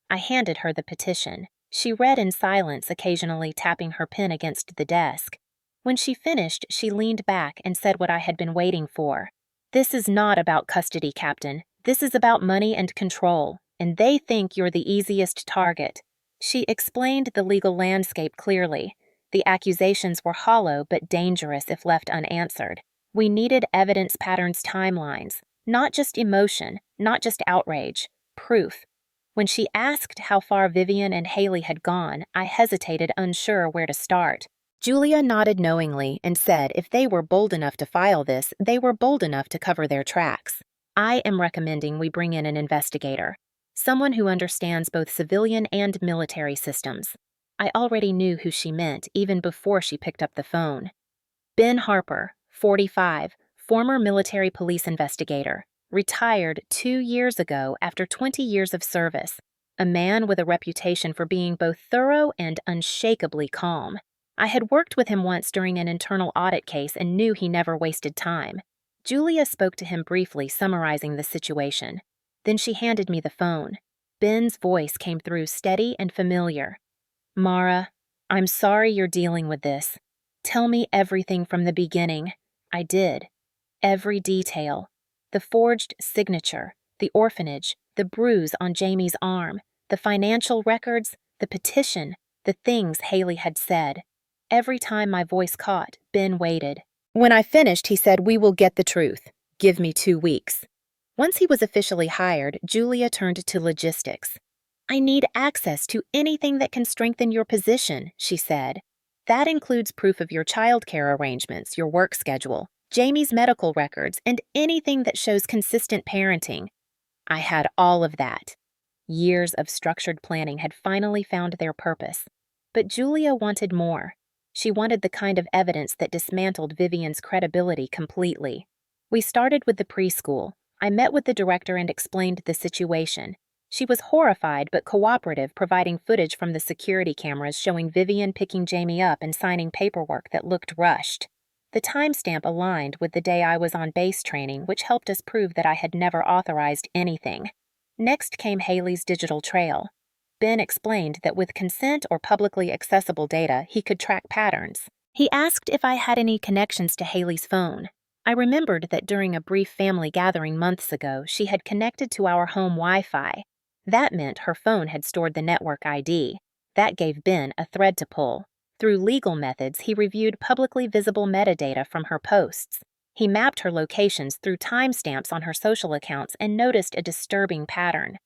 A: I handed her the petition. She read in silence, occasionally tapping her pen against the desk. When she finished, she leaned back and said what I had been waiting for. "This is not about custody, Captain. This is about money and control, and they think you're the easiest target." She explained the legal landscape clearly. The accusations were hollow but dangerous if left unanswered. We needed evidence patterns, timelines, not just emotion, not just outrage, proof. When she asked how far Vivian and Haley had gone, I hesitated, unsure where to start. Julia nodded knowingly and said if they were bold enough to file this, they were bold enough to cover their tracks. "I am recommending we bring in an investigator, someone who understands both civilian and military systems." I already knew who she meant even before she picked up the phone. Ben Harper, 45, former military police investigator, retired 2 years ago after 20 years of service. a man with a reputation for being both thorough and unshakably calm. I had worked with him once during an internal audit case and knew he never wasted time. Julia spoke to him briefly, summarizing the situation. Then she handed me the phone. Ben's voice came through steady and familiar. "Mara, I'm sorry you're dealing with this. Tell me everything from the beginning." I did. Every detail. The forged signature, the orphanage, the bruise on Jamie's arm, the financial records, the petition, the things Haley had said. Every time my voice caught, Ben waited. When I finished, he said, "We will get the truth. Give me 2 weeks." Once he was officially hired, Julia turned to logistics. "I need access to anything that can strengthen your position," she said. "That includes proof of your childcare arrangements, your work schedule, Jamie's medical records, and anything that shows consistent parenting." I had all of that. Years of structured planning had finally found their purpose. But Julia wanted more. She wanted the kind of evidence that dismantled Vivian's credibility completely. We started with the preschool. I met with the director and explained the situation. She was horrified but cooperative, providing footage from the security cameras showing Vivian picking Jamie up and signing paperwork that looked rushed. The timestamp aligned with the day I was on base training, which helped us prove that I had never authorized anything. Next came Haley's digital trail. Ben explained that with consent or publicly accessible data, he could track patterns. He asked if I had any connections to Haley's phone. I remembered that during a brief family gathering months ago, she had connected to our home Wi-Fi. That meant her phone had stored the network ID. That gave Ben a thread to pull. Through legal methods, he reviewed publicly visible metadata from her posts. He mapped her locations through timestamps on her social accounts and noticed a disturbing pattern.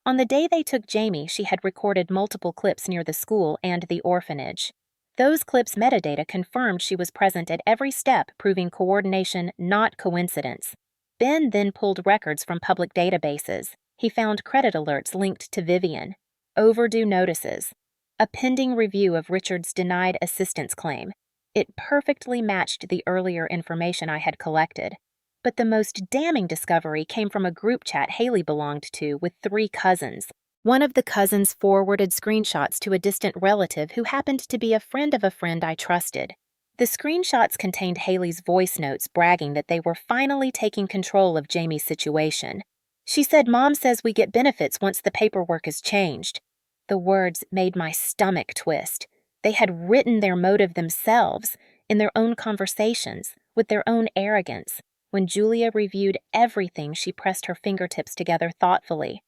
A: On the day they took Jamie, she had recorded multiple clips near the school and the orphanage. Those clips' metadata confirmed she was present at every step, proving coordination, not coincidence. Ben then pulled records from public databases. He found credit alerts linked to Vivian, overdue notices, a pending review of Richard's denied assistance claim. It perfectly matched the earlier information I had collected. But the most damning discovery came from a group chat Haley belonged to with 3 cousins. One of the cousins forwarded screenshots to a distant relative who happened to be a friend of a friend I trusted. The screenshots contained Haley's voice notes bragging that they were finally taking control of Jamie's situation. She said, "Mom says we get benefits once the paperwork is changed." The words made my stomach twist. They had written their motive themselves, in their own conversations, with their own arrogance. When Julia reviewed everything, she pressed her fingertips together thoughtfully.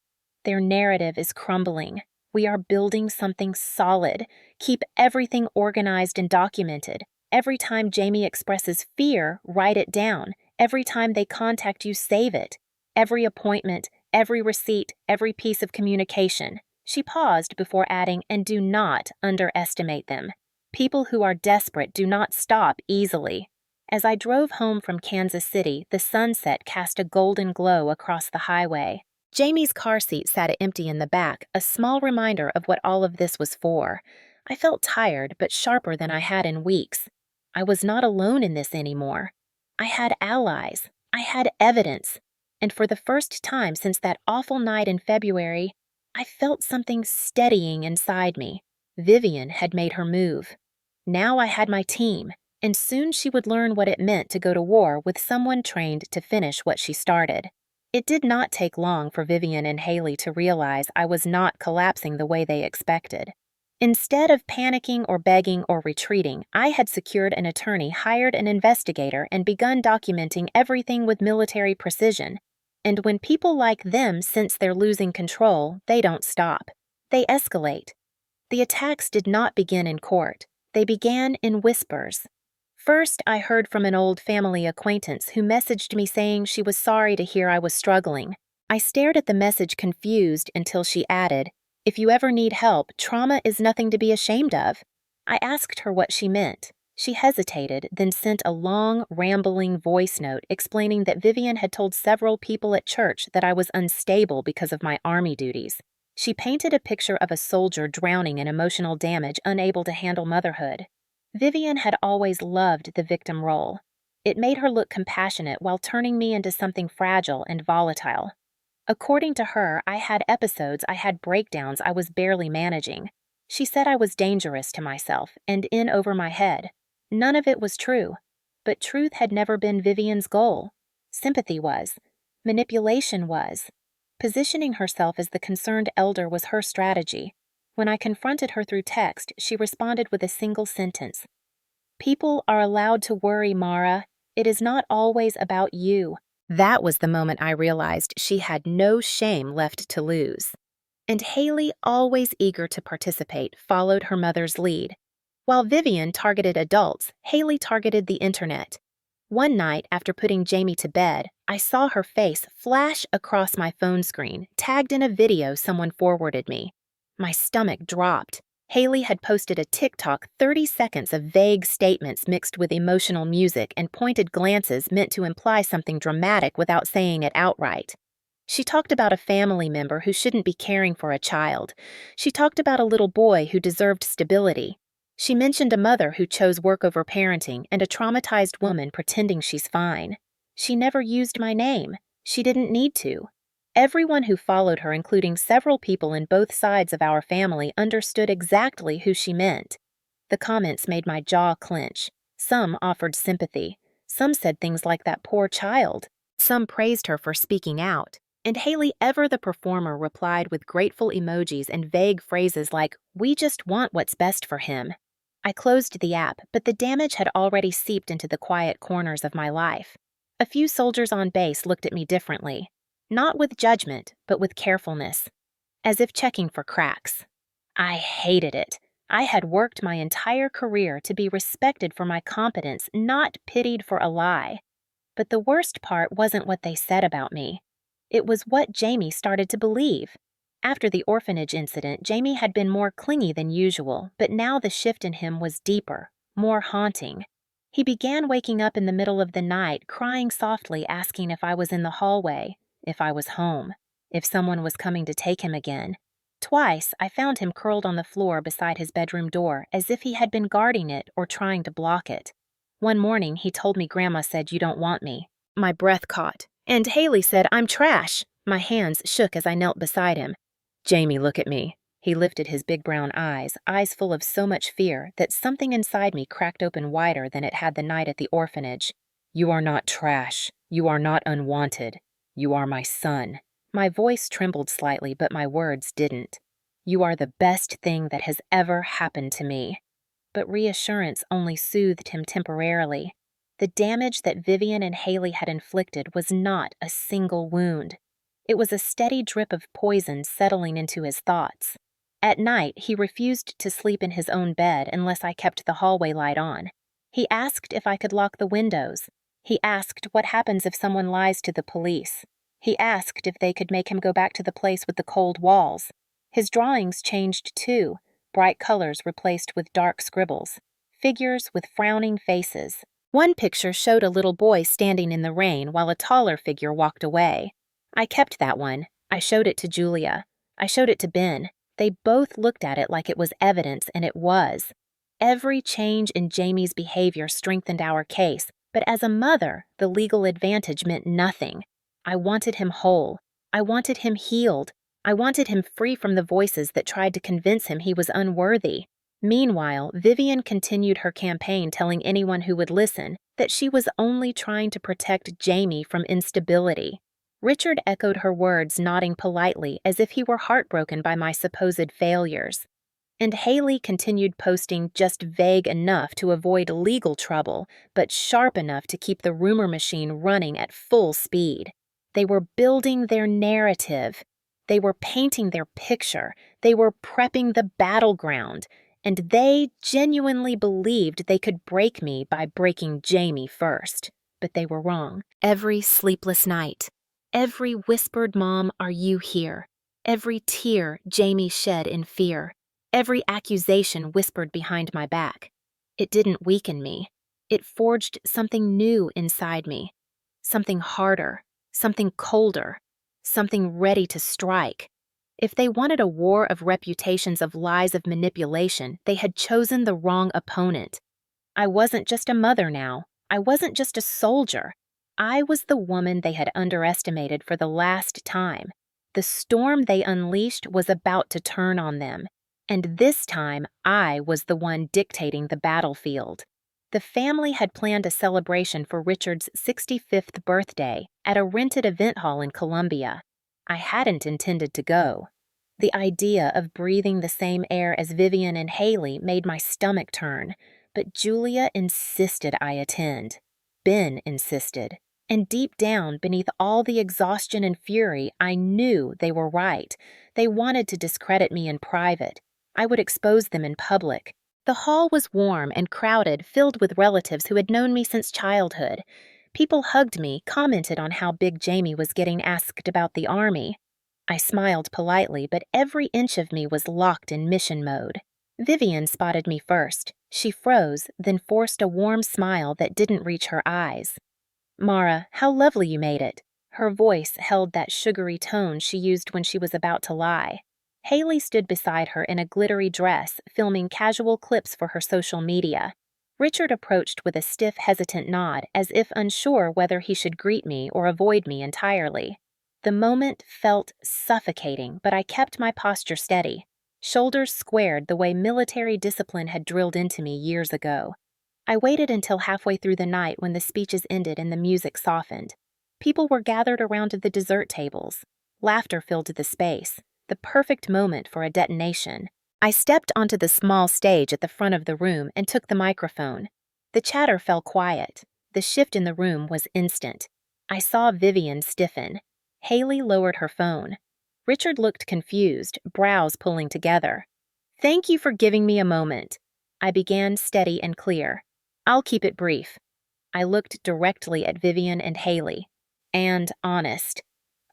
A: "Their narrative is crumbling. We are building something solid. Keep everything organized and documented. Every time Jamie expresses fear, write it down. Every time they contact you, save it. Every appointment, every receipt, every piece of communication." She paused before adding, "And do not underestimate them. People who are desperate do not stop easily." As I drove home from Kansas City, the sunset cast a golden glow across the highway. Jamie's car seat sat empty in the back, a small reminder of what all of this was for. I felt tired, but sharper than I had in weeks. I was not alone in this anymore. I had allies. I had evidence. And for the first time since that awful night in February, I felt something steadying inside me. Vivian had made her move. Now I had my team, and soon she would learn what it meant to go to war with someone trained to finish what she started. It did not take long for Vivian and Haley to realize I was not collapsing the way they expected. Instead of panicking or begging or retreating, I had secured an attorney, hired an investigator, and begun documenting everything with military precision. And when people like them sense they're losing control, they don't stop. They escalate. The attacks did not begin in court. They began in whispers. First, I heard from an old family acquaintance who messaged me saying she was sorry to hear I was struggling. I stared at the message confused until she added, "If you ever need help, trauma is nothing to be ashamed of." I asked her what she meant. She hesitated, then sent a long, rambling voice note explaining that Vivian had told several people at church that I was unstable because of my army duties. She painted a picture of a soldier drowning in emotional damage, unable to handle motherhood. Vivian had always loved the victim role. It made her look compassionate while turning me into something fragile and volatile. According to her, I had episodes, I had breakdowns I was barely managing. She said I was dangerous to myself and in over my head. None of it was true. But truth had never been Vivian's goal. Sympathy was. Manipulation was. Positioning herself as the concerned elder was her strategy. When I confronted her through text, she responded with a single sentence. People are allowed to worry, Mara. It is not always about you. That was the moment I realized she had no shame left to lose. And Haley, always eager to participate, followed her mother's lead. While Vivian targeted adults, Haley targeted the internet. One night, after putting Jamie to bed, I saw her face flash across my phone screen, tagged in a video someone forwarded me. My stomach dropped. Haley had posted a TikTok 30 seconds of vague statements mixed with emotional music and pointed glances meant to imply something dramatic without saying it outright. She talked about a family member who shouldn't be caring for a child. She talked about a little boy who deserved stability. She mentioned a mother who chose work over parenting and a traumatized woman pretending she's fine. She never used my name. She didn't need to. Everyone who followed her, including several people in both sides of our family, understood exactly who she meant. The comments made my jaw clench. Some offered sympathy. Some said things like that poor child. Some praised her for speaking out. And Haley, ever the performer, replied with grateful emojis and vague phrases like, "We just want what's best for him." I closed the app, but the damage had already seeped into the quiet corners of my life. A few soldiers on base looked at me differently. Not with judgment, but with carefulness. As if checking for cracks. I hated it. I had worked my entire career to be respected for my competence, not pitied for a lie. But the worst part wasn't what they said about me. It was what Jamie started to believe. After the orphanage incident, Jamie had been more clingy than usual, but now the shift in him was deeper, more haunting. He began waking up in the middle of the night, crying softly, asking if I was in the hallway, if I was home, if someone was coming to take him again. Twice, I found him curled on the floor beside his bedroom door, as if he had been guarding it or trying to block it. One morning, he told me Grandma said you don't want me. My breath caught. And Haley said I'm trash. My hands shook as I knelt beside him. Jamie, look at me. He lifted his big brown eyes full of so much fear that something inside me cracked open wider than it had the night at the orphanage. You are not trash. You are not unwanted. You are my son. My voice trembled slightly, but my words didn't. You are the best thing that has ever happened to me. But reassurance only soothed him temporarily. The damage that Vivian and Haley had inflicted was not a single wound. It was a steady drip of poison settling into his thoughts. At night, he refused to sleep in his own bed unless I kept the hallway light on. He asked if I could lock the windows. He asked what happens if someone lies to the police. He asked if they could make him go back to the place with the cold walls. His drawings changed too, bright colors replaced with dark scribbles, figures with frowning faces. One picture showed a little boy standing in the rain while a taller figure walked away. I kept that one. I showed it to Julia. I showed it to Ben. They both looked at it like it was evidence, and it was. Every change in Jamie's behavior strengthened our case, but as a mother, the legal advantage meant nothing. I wanted him whole. I wanted him healed. I wanted him free from the voices that tried to convince him he was unworthy. Meanwhile, Vivian continued her campaign telling anyone who would listen that she was only trying to protect Jamie from instability. Richard echoed her words, nodding politely as if he were heartbroken by my supposed failures. And Haley continued posting just vague enough to avoid legal trouble, but sharp enough to keep the rumor machine running at full speed. They were building their narrative. They were painting their picture. They were prepping the battleground. And they genuinely believed they could break me by breaking Jamie first. But they were wrong. Every sleepless night. Every whispered, "Mom, are you here?" Every tear Jamie shed in fear. Every accusation whispered behind my back. It didn't weaken me. It forged something new inside me. Something harder. Something colder. Something ready to strike. If they wanted a war of reputations of lies of manipulation, they had chosen the wrong opponent. I wasn't just a mother now. I wasn't just a soldier. I was the woman they had underestimated for the last time. The storm they unleashed was about to turn on them, and this time I was the one dictating the battlefield. The family had planned a celebration for Richard's 65th birthday at a rented event hall in Columbia. I hadn't intended to go. The idea of breathing the same air as Vivian and Haley made my stomach turn, but Julia insisted I attend. Ben insisted. And deep down, beneath all the exhaustion and fury, I knew they were right. They wanted to discredit me in private. I would expose them in public. The hall was warm and crowded, filled with relatives who had known me since childhood. People hugged me, commented on how big Jamie was getting, asked about the army. I smiled politely, but every inch of me was locked in mission mode. Vivian spotted me first. She froze, then forced a warm smile that didn't reach her eyes. "Mara, how lovely you made it." Her voice held that sugary tone she used when she was about to lie. Haley stood beside her in a glittery dress, filming casual clips for her social media. Richard approached with a stiff, hesitant nod, as if unsure whether he should greet me or avoid me entirely. The moment felt suffocating, but I kept my posture steady, shoulders squared the way military discipline had drilled into me years ago. I waited until halfway through the night when the speeches ended and the music softened. People were gathered around the dessert tables. Laughter filled the space, the perfect moment for a detonation. I stepped onto the small stage at the front of the room and took the microphone. The chatter fell quiet. The shift in the room was instant. I saw Vivian stiffen. Haley lowered her phone. Richard looked confused, brows pulling together. "Thank you for giving me a moment." I began steady and clear. "I'll keep it brief." I looked directly at Vivian and Haley. And honest.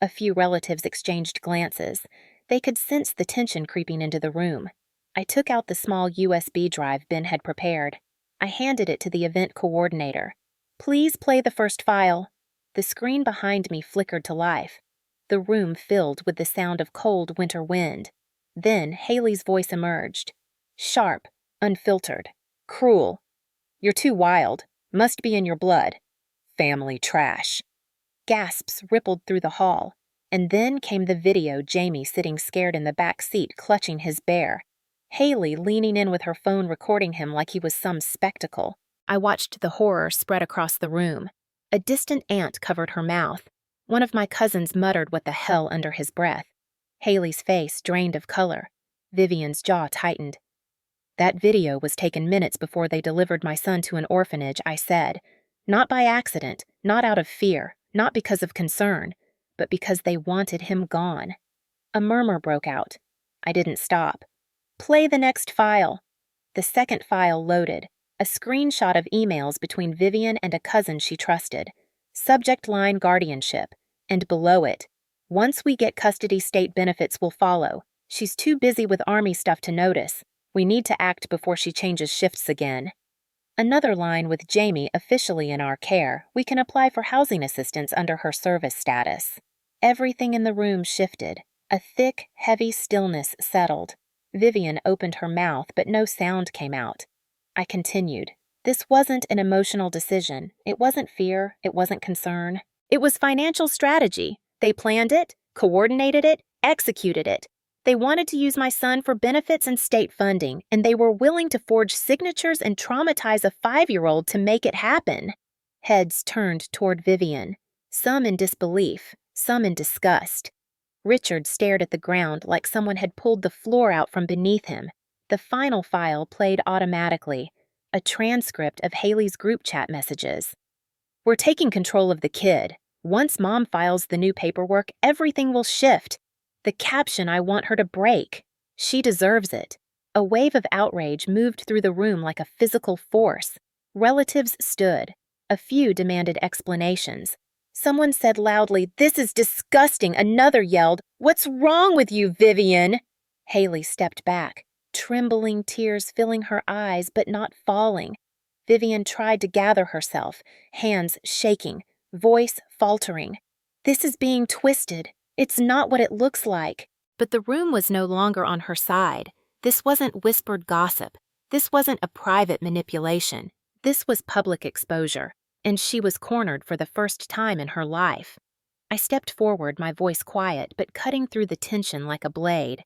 A: A few relatives exchanged glances. They could sense the tension creeping into the room. I took out the small USB drive Ben had prepared. I handed it to the event coordinator. "Please play the first file." The screen behind me flickered to life. The room filled with the sound of cold winter wind. Then Haley's voice emerged. Sharp, unfiltered, cruel. "You're too wild. Must be in your blood. Family trash." Gasps rippled through the hall. And then came the video, Jamie sitting scared in the back seat, clutching his bear. Haley leaning in with her phone recording him like he was some spectacle. I watched the horror spread across the room. A distant aunt covered her mouth. One of my cousins muttered what the hell under his breath. Haley's face drained of color. Vivian's jaw tightened. "That video was taken minutes before they delivered my son to an orphanage," I said. "Not by accident, not out of fear, not because of concern, but because they wanted him gone." A murmur broke out. I didn't stop. "Play the next file." The second file loaded, a screenshot of emails between Vivian and a cousin she trusted. Subject line guardianship, and below it, "Once we get custody, state benefits will follow. She's too busy with army stuff to notice. We need to act before she changes shifts again." Another line with Jamie officially in our care. We can apply for housing assistance under her service status. Everything in the room shifted. A thick, heavy stillness settled. Vivian opened her mouth, but no sound came out. I continued. This wasn't an emotional decision. It wasn't fear. It wasn't concern. It was financial strategy. They planned it, coordinated it, executed it. They wanted to use my son for benefits and state funding, and they were willing to forge signatures and traumatize a 5-year-old to make it happen. Heads turned toward Vivian, some in disbelief, some in disgust. Richard stared at the ground like someone had pulled the floor out from beneath him. The final file played automatically, a transcript of Haley's group chat messages. "We're taking control of the kid. Once Mom files the new paperwork, everything will shift. The caption I want her to break. She deserves it." A wave of outrage moved through the room like a physical force. Relatives stood. A few demanded explanations. Someone said loudly, "This is disgusting." Another yelled, "What's wrong with you, Vivian?" Haley stepped back, trembling, tears filling her eyes but not falling. Vivian tried to gather herself, hands shaking, voice faltering. "This is being twisted. It's not what it looks like." But the room was no longer on her side. This wasn't whispered gossip. This wasn't a private manipulation. This was public exposure. and she was cornered for the first time in her life. I stepped forward, my voice quiet, but cutting through the tension like a blade.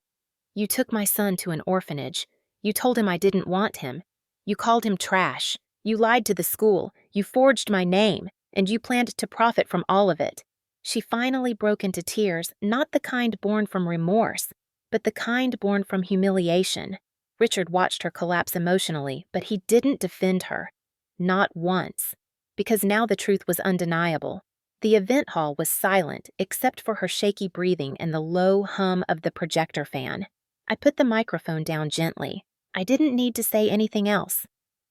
A: You took my son to an orphanage. You told him I didn't want him. You called him trash. You lied to the school. You forged my name, and you planned to profit from all of it. She finally broke into tears, not the kind born from remorse, but the kind born from humiliation. Richard watched her collapse emotionally, but he didn't defend her. Not once. Because now the truth was undeniable. The event hall was silent, except for her shaky breathing and the low hum of the projector fan. I put the microphone down gently. I didn't need to say anything else.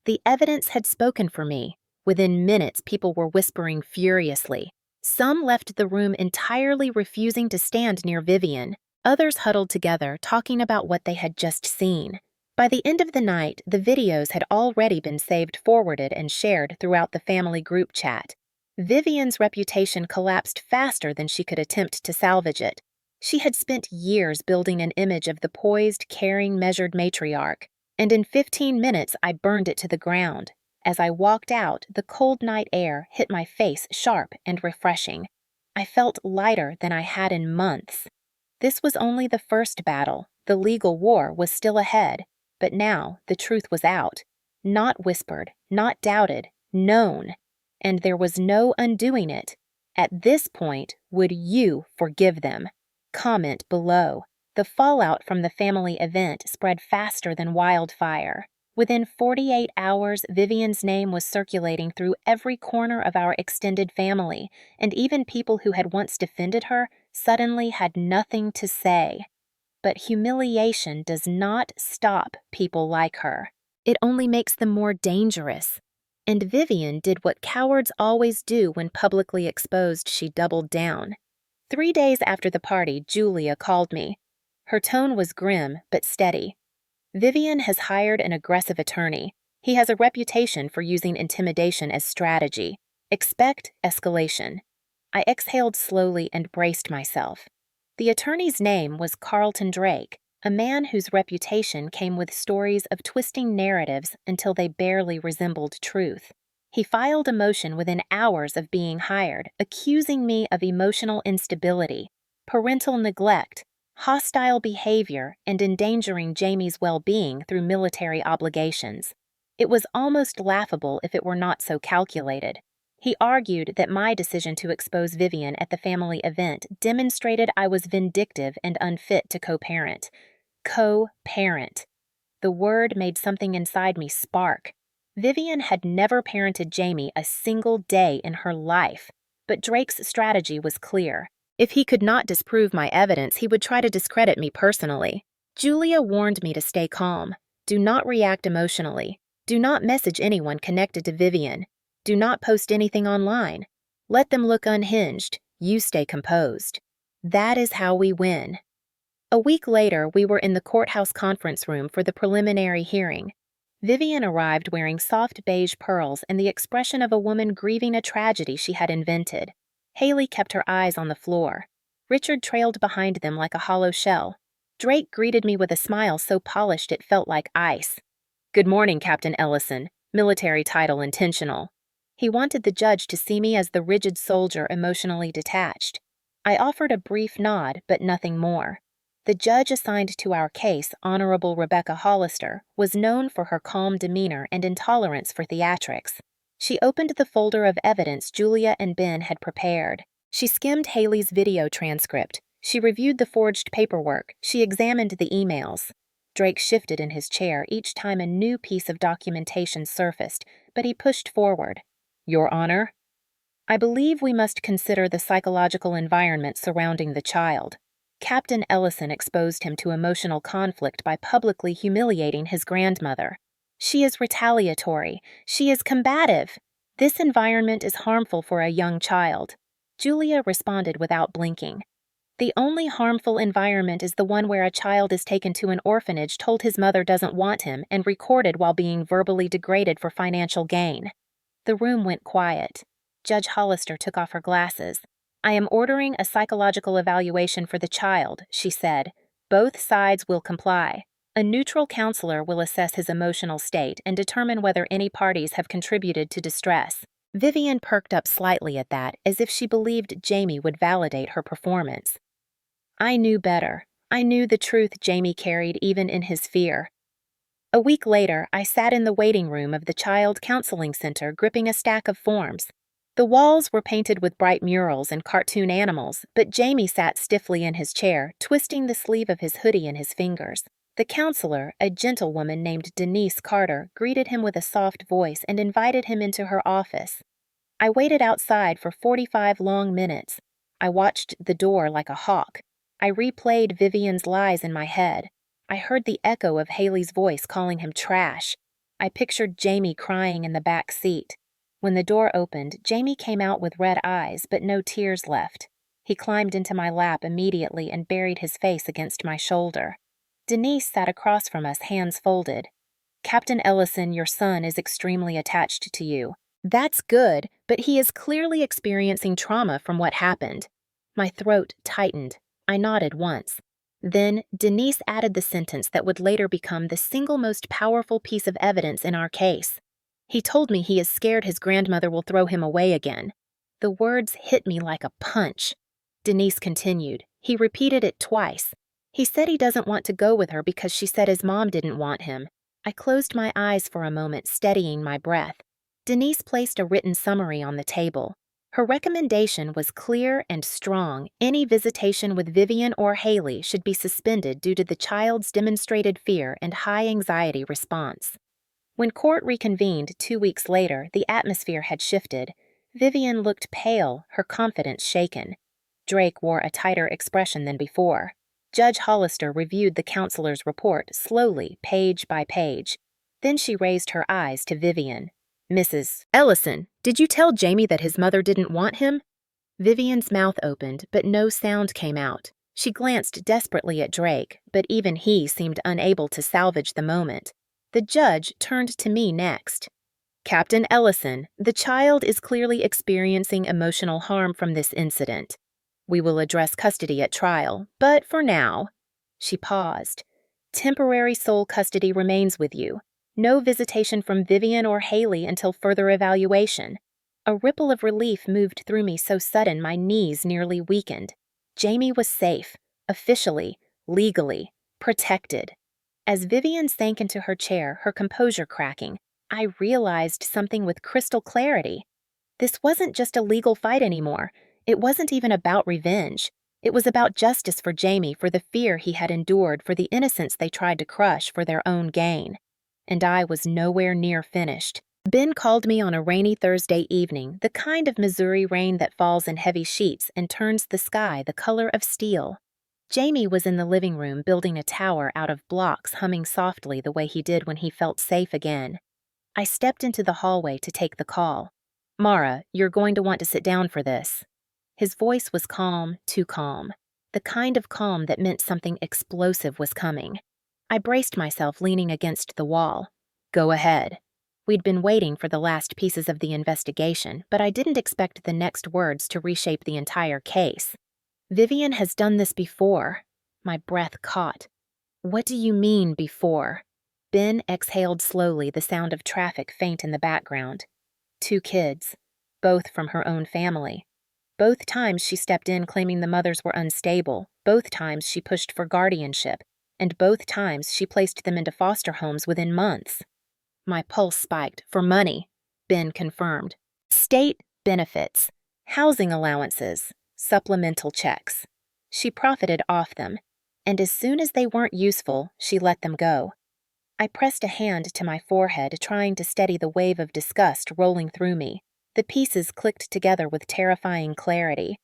A: The evidence had spoken for me. Within minutes, people were whispering furiously. Some left the room entirely refusing to stand near Vivian. Others huddled together, talking about what they had just seen. By the end of the night, the videos had already been saved, forwarded, and shared throughout the family group chat. Vivian's reputation collapsed faster than she could attempt to salvage it. She had spent years building an image of the poised, caring, measured matriarch, and in 15 minutes I burned it to the ground. As I walked out, the cold night air hit my face sharp and refreshing. I felt lighter than I had in months. This was only the first battle. The legal war was still ahead, but now the truth was out. Not whispered, not doubted, known. And there was no undoing it. At this point, would you forgive them? Comment below. The fallout from the family event spread faster than wildfire. Within 48 hours, Vivian's name was circulating through every corner of our extended family, and even people who had once defended her suddenly had nothing to say. But humiliation does not stop people like her. It only makes them more dangerous. And Vivian did what cowards always do when publicly exposed. She doubled down. 3 days after the party, Julia called me. Her tone was grim but steady. Vivian has hired an aggressive attorney. He has a reputation for using intimidation as strategy. Expect escalation. I exhaled slowly and braced myself. The attorney's name was Carlton Drake, a man whose reputation came with stories of twisting narratives until they barely resembled truth. He filed a motion within hours of being hired, accusing me of emotional instability, parental neglect, hostile behavior, and endangering Jamie's well-being through military obligations. It was almost laughable if it were not so calculated. He argued that my decision to expose Vivian at the family event demonstrated I was vindictive and unfit to co-parent. Co-parent. The word made something inside me spark. Vivian had never parented Jamie a single day in her life, but Drake's strategy was clear. If he could not disprove my evidence, he would try to discredit me personally. Julia warned me to stay calm. Do not react emotionally. Do not message anyone connected to Vivian. Do not post anything online. Let them look unhinged. You stay composed. That is how we win. A week later, we were in the courthouse conference room for the preliminary hearing. Vivian arrived wearing soft beige pearls and the expression of a woman grieving a tragedy she had invented. Haley kept her eyes on the floor. Richard trailed behind them like a hollow shell. Drake greeted me with a smile so polished it felt like ice. "Good morning, Captain Ellison. Military title intentional." He wanted the judge to see me as the rigid soldier emotionally detached. I offered a brief nod, but nothing more. The judge assigned to our case, Honorable Rebecca Hollister, was known for her calm demeanor and intolerance for theatrics. She opened the folder of evidence Julia and Ben had prepared. She skimmed Haley's video transcript. She reviewed the forged paperwork. She examined the emails. Drake shifted in his chair each time a new piece of documentation surfaced, but he pushed forward. "Your Honor, I believe we must consider the psychological environment surrounding the child. Captain Ellison exposed him to emotional conflict by publicly humiliating his grandmother. She is retaliatory. She is combative. This environment is harmful for a young child." Julia responded without blinking. "The only harmful environment is the one where a child is taken to an orphanage, told his mother doesn't want him, and recorded while being verbally degraded for financial gain." The room went quiet. Judge Hollister took off her glasses. "I am ordering a psychological evaluation for the child," she said. "Both sides will comply. A neutral counselor will assess his emotional state and determine whether any parties have contributed to distress. Vivian perked up slightly at that, as if she believed Jamie would validate her performance. I knew better. I knew the truth Jamie carried even in his fear. A week later, I sat in the waiting room of the Child Counseling Center gripping a stack of forms. The walls were painted with bright murals and cartoon animals, but Jamie sat stiffly in his chair, twisting the sleeve of his hoodie in his fingers. The counselor, a gentlewoman named Denise Carter, greeted him with a soft voice and invited him into her office. I waited outside for 45 long minutes. I watched the door like a hawk. I replayed Vivian's lies in my head. I heard the echo of Haley's voice calling him trash. I pictured Jamie crying in the back seat. When the door opened, Jamie came out with red eyes, but no tears left. He climbed into my lap immediately and buried his face against my shoulder. Denise sat across from us, hands folded. Captain Ellison, your son, is extremely attached to you. That's good, but he is clearly experiencing trauma from what happened. My throat tightened. I nodded once. Then Denise added the sentence that would later become the single most powerful piece of evidence in our case. He told me he is scared his grandmother will throw him away again. The words hit me like a punch. Denise continued. He repeated it twice. He said he doesn't want to go with her because she said his mom didn't want him. I closed my eyes for a moment, steadying my breath. Denise placed a written summary on the table. Her recommendation was clear and strong. Any visitation with Vivian or Haley should be suspended due to the child's demonstrated fear and high anxiety response. When court reconvened 2 weeks later, the atmosphere had shifted. Vivian looked pale, her confidence shaken. Drake wore a tighter expression than before. Judge Hollister reviewed the counselor's report slowly, page by page. Then she raised her eyes to Vivian. Mrs. Ellison, did you tell Jamie that his mother didn't want him? Vivian's mouth opened, but no sound came out. She glanced desperately at Drake, but even he seemed unable to salvage the moment. The judge turned to me next. Captain Ellison, the child is clearly experiencing emotional harm from this incident. We will address custody at trial, but for now. She paused. Temporary sole custody remains with you. No visitation from Vivian or Haley until further evaluation. A ripple of relief moved through me so sudden my knees nearly weakened. Jamie was safe, officially, legally, protected. As Vivian sank into her chair, her composure cracking, I realized something with crystal clarity. This wasn't just a legal fight anymore. It wasn't even about revenge. It was about justice for Jamie, for the fear he had endured, for the innocence they tried to crush for their own gain. And I was nowhere near finished. Ben called me on a rainy Thursday evening, the kind of Missouri rain that falls in heavy sheets and turns the sky the color of steel. Jamie was in the living room building a tower out of blocks, humming softly the way he did when he felt safe again. I stepped into the hallway to take the call. Mara, you're going to want to sit down for this. His voice was calm, too calm. The kind of calm that meant something explosive was coming. I braced myself, leaning against the wall. Go ahead. We'd been waiting for the last pieces of the investigation, but I didn't expect the next words to reshape the entire case. Vivian has done this before. My breath caught. What do you mean, before? Ben exhaled slowly, the sound of traffic faint in the background. 2 kids, both from her own family. Both times she stepped in claiming the mothers were unstable, both times she pushed for guardianship, and both times she placed them into foster homes within months. My pulse spiked. For money, Ben confirmed. State benefits, housing allowances, supplemental checks. She profited off them, and as soon as they weren't useful, she let them go. I pressed a hand to my forehead, trying to steady the wave of disgust rolling through me. The pieces clicked together with terrifying clarity.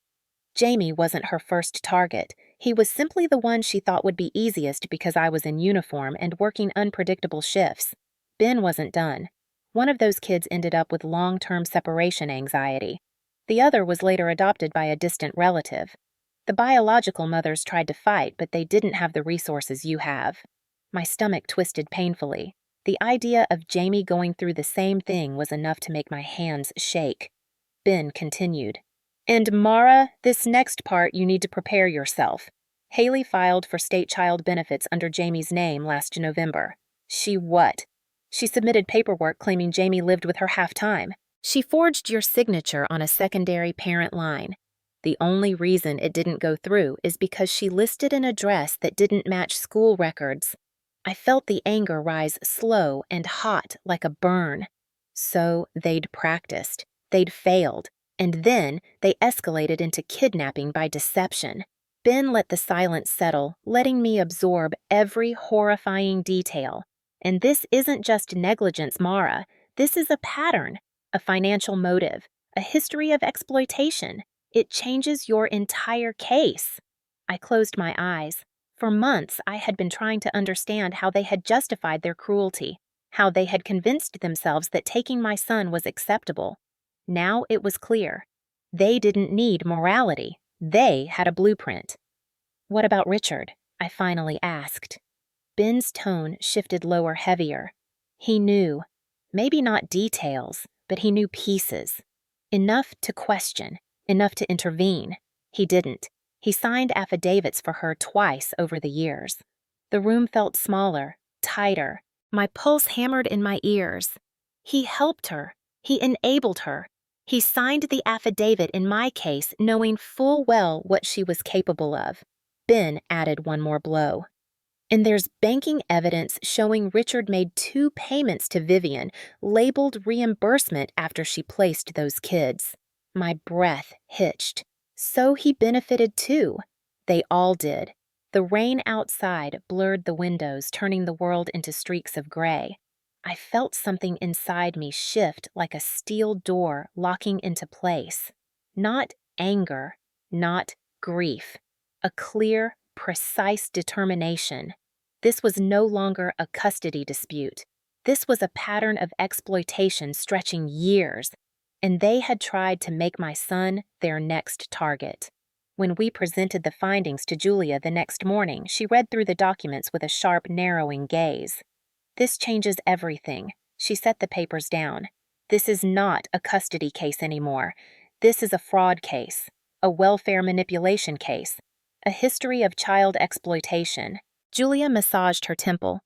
A: Jamie wasn't her first target. He was simply the one she thought would be easiest because I was in uniform and working unpredictable shifts. Ben wasn't done. One of those kids ended up with long-term separation anxiety. The other was later adopted by a distant relative. The biological mothers tried to fight, but they didn't have the resources you have. My stomach twisted painfully. The idea of Jamie going through the same thing was enough to make my hands shake. Ben continued. And Mara, this next part you need to prepare yourself. Haley filed for state child benefits under Jamie's name last November. She what? She submitted paperwork claiming Jamie lived with her half-time. She forged your signature on a secondary parent line. The only reason it didn't go through is because she listed an address that didn't match school records. I felt the anger rise slow and hot like a burn. So they'd practiced, they'd failed, and then they escalated into kidnapping by deception. Ben let the silence settle, letting me absorb every horrifying detail. And this isn't just negligence, Mara. This is a pattern, a financial motive, a history of exploitation. It changes your entire case. I closed my eyes. For months, I had been trying to understand how they had justified their cruelty, how they had convinced themselves that taking my son was acceptable. Now it was clear. They didn't need morality. They had a blueprint. "What about Richard?" I finally asked. Ben's tone shifted lower, heavier. He knew. Maybe not details, but he knew pieces. Enough to question, enough to intervene. He didn't. He signed affidavits for her twice over the years. The room felt smaller, tighter. My pulse hammered in my ears. He helped her. He enabled her. He signed the affidavit in my case, knowing full well what she was capable of. Ben added one more blow. And there's banking evidence showing Richard made 2 payments to Vivian, labeled reimbursement after she placed those kids. My breath hitched. So he benefited too. They all did. The rain outside blurred the windows, turning the world into streaks of gray. I felt something inside me shift like a steel door locking into place. Not anger, not grief. A clear, precise determination. This was no longer a custody dispute. This was a pattern of exploitation stretching years, and they had tried to make my son their next target. When we presented the findings to Julia the next morning, she read through the documents with a sharp, narrowing gaze. "This changes everything." She set the papers down. "This is not a custody case anymore. This is a fraud case, a welfare manipulation case, a history of child exploitation." Julia massaged her temple.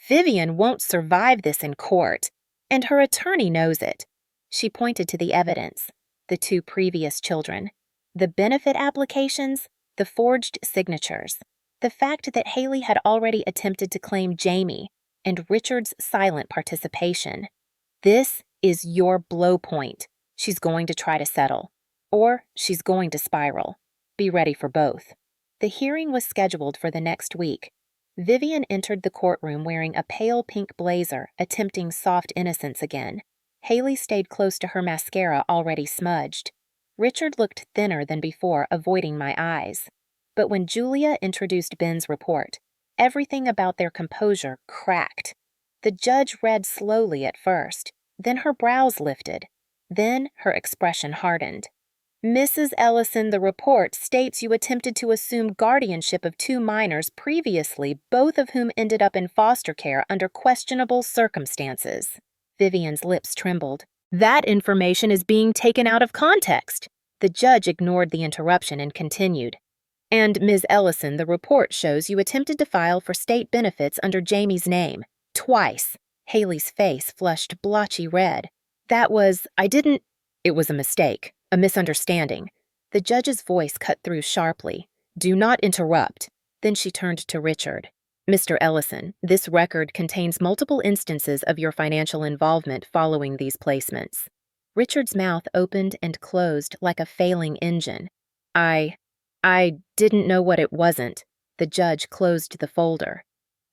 A: "Vivian won't survive this in court, and her attorney knows it." She pointed to the evidence, the 2 previous children, the benefit applications, the forged signatures, the fact that Haley had already attempted to claim Jamie, and Richard's silent participation. "This is your blow point. She's going to try to settle, or she's going to spiral. Be ready for both." The hearing was scheduled for the next week. Vivian entered the courtroom wearing a pale pink blazer, attempting soft innocence again. Haley stayed close to her mascara already smudged. Richard looked thinner than before, avoiding my eyes. But when Julia introduced Ben's report, everything about their composure cracked. The judge read slowly at first, then her brows lifted, then her expression hardened. "Mrs. Ellison, the report states you attempted to assume guardianship of 2 minors previously, both of whom ended up in foster care under questionable circumstances." Vivian's lips trembled. "That information is being taken out of context." The judge ignored the interruption and continued. "And, Ms. Ellison, the report shows you attempted to file for state benefits under Jamie's name. Twice." Haley's face flushed blotchy red. I didn't..." "It was a mistake. A misunderstanding." The judge's voice cut through sharply. "Do not interrupt." Then she turned to Richard. "Mr. Ellison, this record contains multiple instances of your financial involvement following these placements." Richard's mouth opened and closed like a failing engine. I didn't know what it wasn't." The judge closed the folder.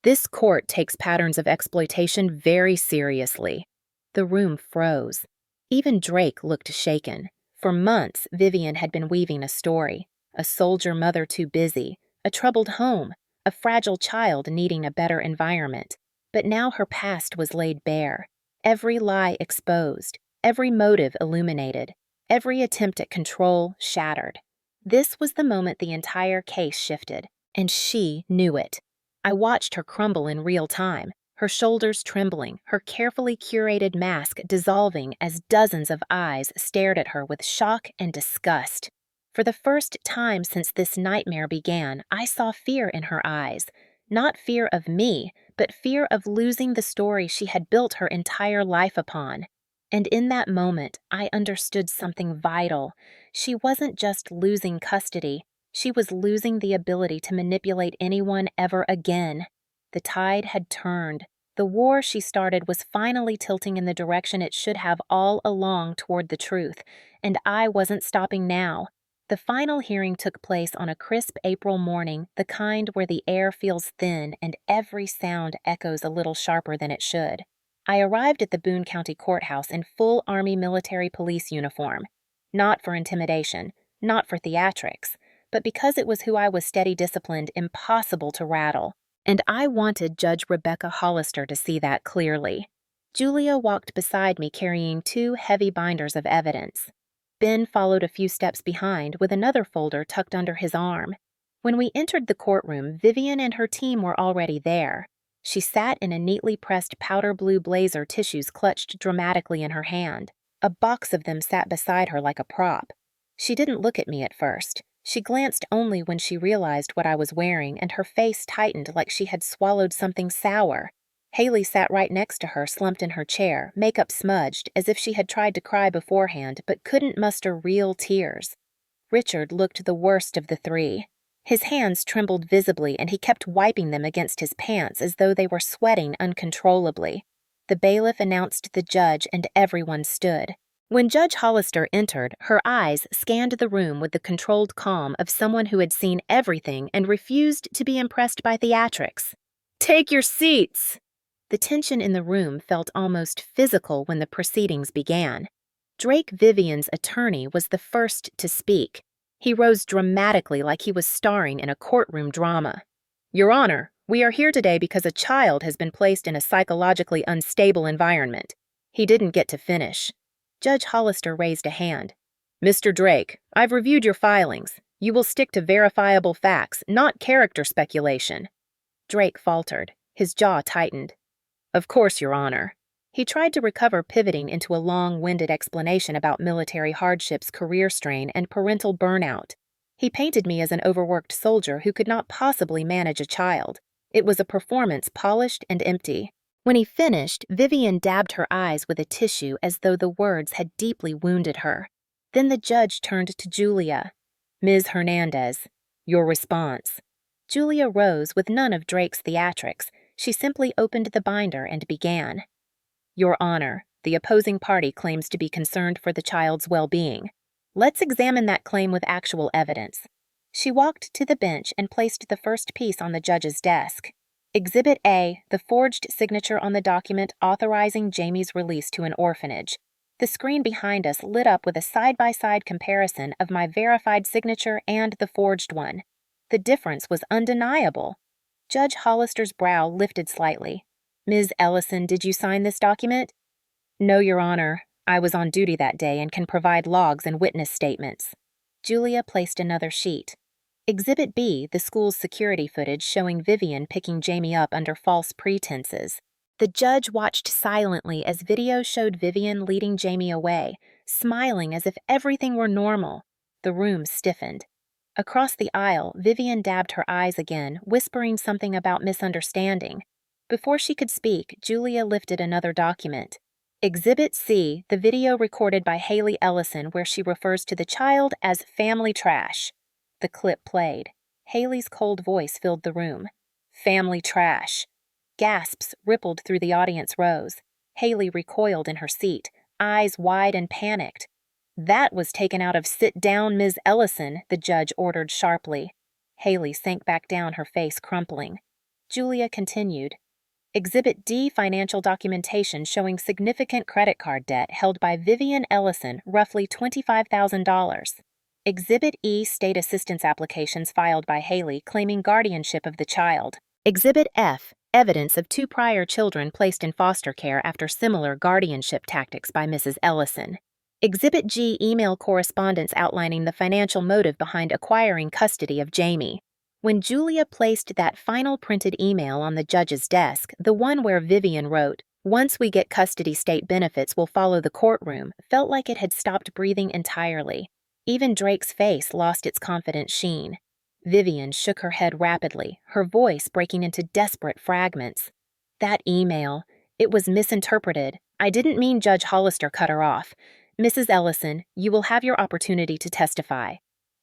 A: "This court takes patterns of exploitation very seriously." The room froze. Even Drake looked shaken. For months, Vivian had been weaving a story. A soldier mother too busy, a troubled home, a fragile child needing a better environment. But now her past was laid bare. Every lie exposed, every motive illuminated, every attempt at control shattered. This was the moment the entire case shifted, and she knew it. I watched her crumble in real time, her shoulders trembling, her carefully curated mask dissolving as dozens of eyes stared at her with shock and disgust. For the first time since this nightmare began, I saw fear in her eyes. Not fear of me, but fear of losing the story she had built her entire life upon. And in that moment, I understood something vital. She wasn't just losing custody, she was losing the ability to manipulate anyone ever again. The tide had turned. The war she started was finally tilting in the direction it should have all along toward the truth, and I wasn't stopping now. The final hearing took place on a crisp April morning, the kind where the air feels thin and every sound echoes a little sharper than it should. I arrived at the Boone County Courthouse in full Army military police uniform. Not for intimidation, not for theatrics, but because it was who I was steady disciplined, impossible to rattle. And I wanted Judge Rebecca Hollister to see that clearly. Julia walked beside me carrying 2 heavy binders of evidence. Ben followed a few steps behind with another folder tucked under his arm. When we entered the courtroom, Vivian and her team were already there. She sat in a neatly pressed powder blue blazer, tissues clutched dramatically in her hand. A box of them sat beside her like a prop. She didn't look at me at first. She glanced only when she realized what I was wearing, and her face tightened like she had swallowed something sour. Haley sat right next to her, slumped in her chair, makeup smudged, as if she had tried to cry beforehand but couldn't muster real tears. Richard looked the worst of the 3. His hands trembled visibly, and he kept wiping them against his pants as though they were sweating uncontrollably. The bailiff announced the judge, and everyone stood. When Judge Hollister entered, her eyes scanned the room with the controlled calm of someone who had seen everything and refused to be impressed by theatrics. "Take your seats!" The tension in the room felt almost physical when the proceedings began. Drake Vivian's attorney was the first to speak. He rose dramatically like he was starring in a courtroom drama. "Your Honor, we are here today because a child has been placed in a psychologically unstable environment." He didn't get to finish. Judge Hollister raised a hand. "Mr. Drake, I've reviewed your filings. You will stick to verifiable facts, not character speculation." Drake faltered. His jaw tightened. "Of course, Your Honor." He tried to recover, pivoting into a long-winded explanation about military hardships, career strain, and parental burnout. He painted me as an overworked soldier who could not possibly manage a child. It was a performance polished and empty. When he finished, Vivian dabbed her eyes with a tissue as though the words had deeply wounded her. Then the judge turned to Julia. "Ms. Hernandez, your response." Julia rose with none of Drake's theatrics. She simply opened the binder and began. "Your Honor, the opposing party claims to be concerned for the child's well-being. Let's examine that claim with actual evidence." She walked to the bench and placed the first piece on the judge's desk. Exhibit A, the forged signature on the document authorizing Jamie's release to an orphanage. The screen behind us lit up with a side-by-side comparison of my verified signature and the forged one. The difference was undeniable. Judge Hollister's brow lifted slightly. "Ms. Ellison, did you sign this document?" "No, Your Honor. I was on duty that day and can provide logs and witness statements." Julia placed another sheet. Exhibit B, the school's security footage showing Vivian picking Jamie up under false pretenses. The judge watched silently as video showed Vivian leading Jamie away, smiling as if everything were normal. The room stiffened. Across the aisle, Vivian dabbed her eyes again, whispering something about misunderstanding. Before she could speak, Julia lifted another document. Exhibit C, the video recorded by Haley Ellison where she refers to the child as family trash. The clip played. Haley's cold voice filled the room. "Family trash." Gasps rippled through the audience rows. Haley recoiled in her seat, eyes wide and panicked. "That was taken out of Sit Down, Ms. Ellison," the judge ordered sharply. Haley sank back down, her face crumpling. Julia continued. Exhibit D, financial documentation showing significant credit card debt held by Vivian Ellison, roughly $25,000. Exhibit E, state assistance applications filed by Haley claiming guardianship of the child. Exhibit F, evidence of 2 prior children placed in foster care after similar guardianship tactics by Mrs. Ellison. Exhibit G, email correspondence outlining the financial motive behind acquiring custody of Jamie. When Julia placed that final printed email on the judge's desk, the one where Vivian wrote, "Once we get custody, state benefits will follow the courtroom," felt like it had stopped breathing entirely. Even Drake's face lost its confident sheen. Vivian shook her head rapidly, her voice breaking into desperate fragments. "That email, It was misinterpreted. I didn't mean Judge Hollister cut her off. Mrs. Ellison, you will have your opportunity to testify.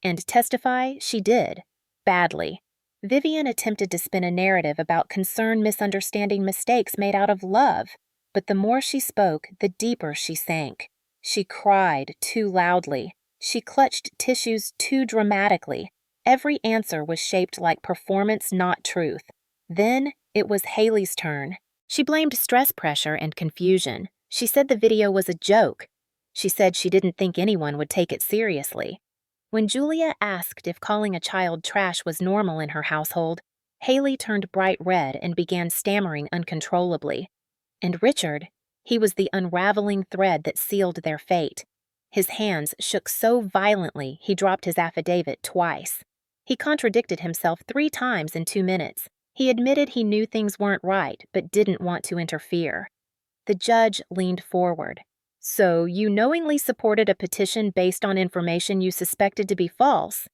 A: And testify she did. Badly. Vivian attempted to spin a narrative about concern misunderstanding mistakes made out of love. But the more she spoke, the deeper she sank. She cried too loudly. She clutched tissues too dramatically. Every answer was shaped like performance, not truth. Then it was Haley's turn. She blamed stress pressure and confusion. She said the video was a joke. She said she didn't think anyone would take it seriously. When Julia asked if calling a child trash was normal in her household, Haley turned bright red and began stammering uncontrollably. And Richard, he was the unraveling thread that sealed their fate. His hands shook so violently he dropped his affidavit twice. He contradicted himself 3 times in 2 minutes. He admitted he knew things weren't right, but didn't want to interfere. The judge leaned forward. So you knowingly supported a petition based on information you suspected to be false?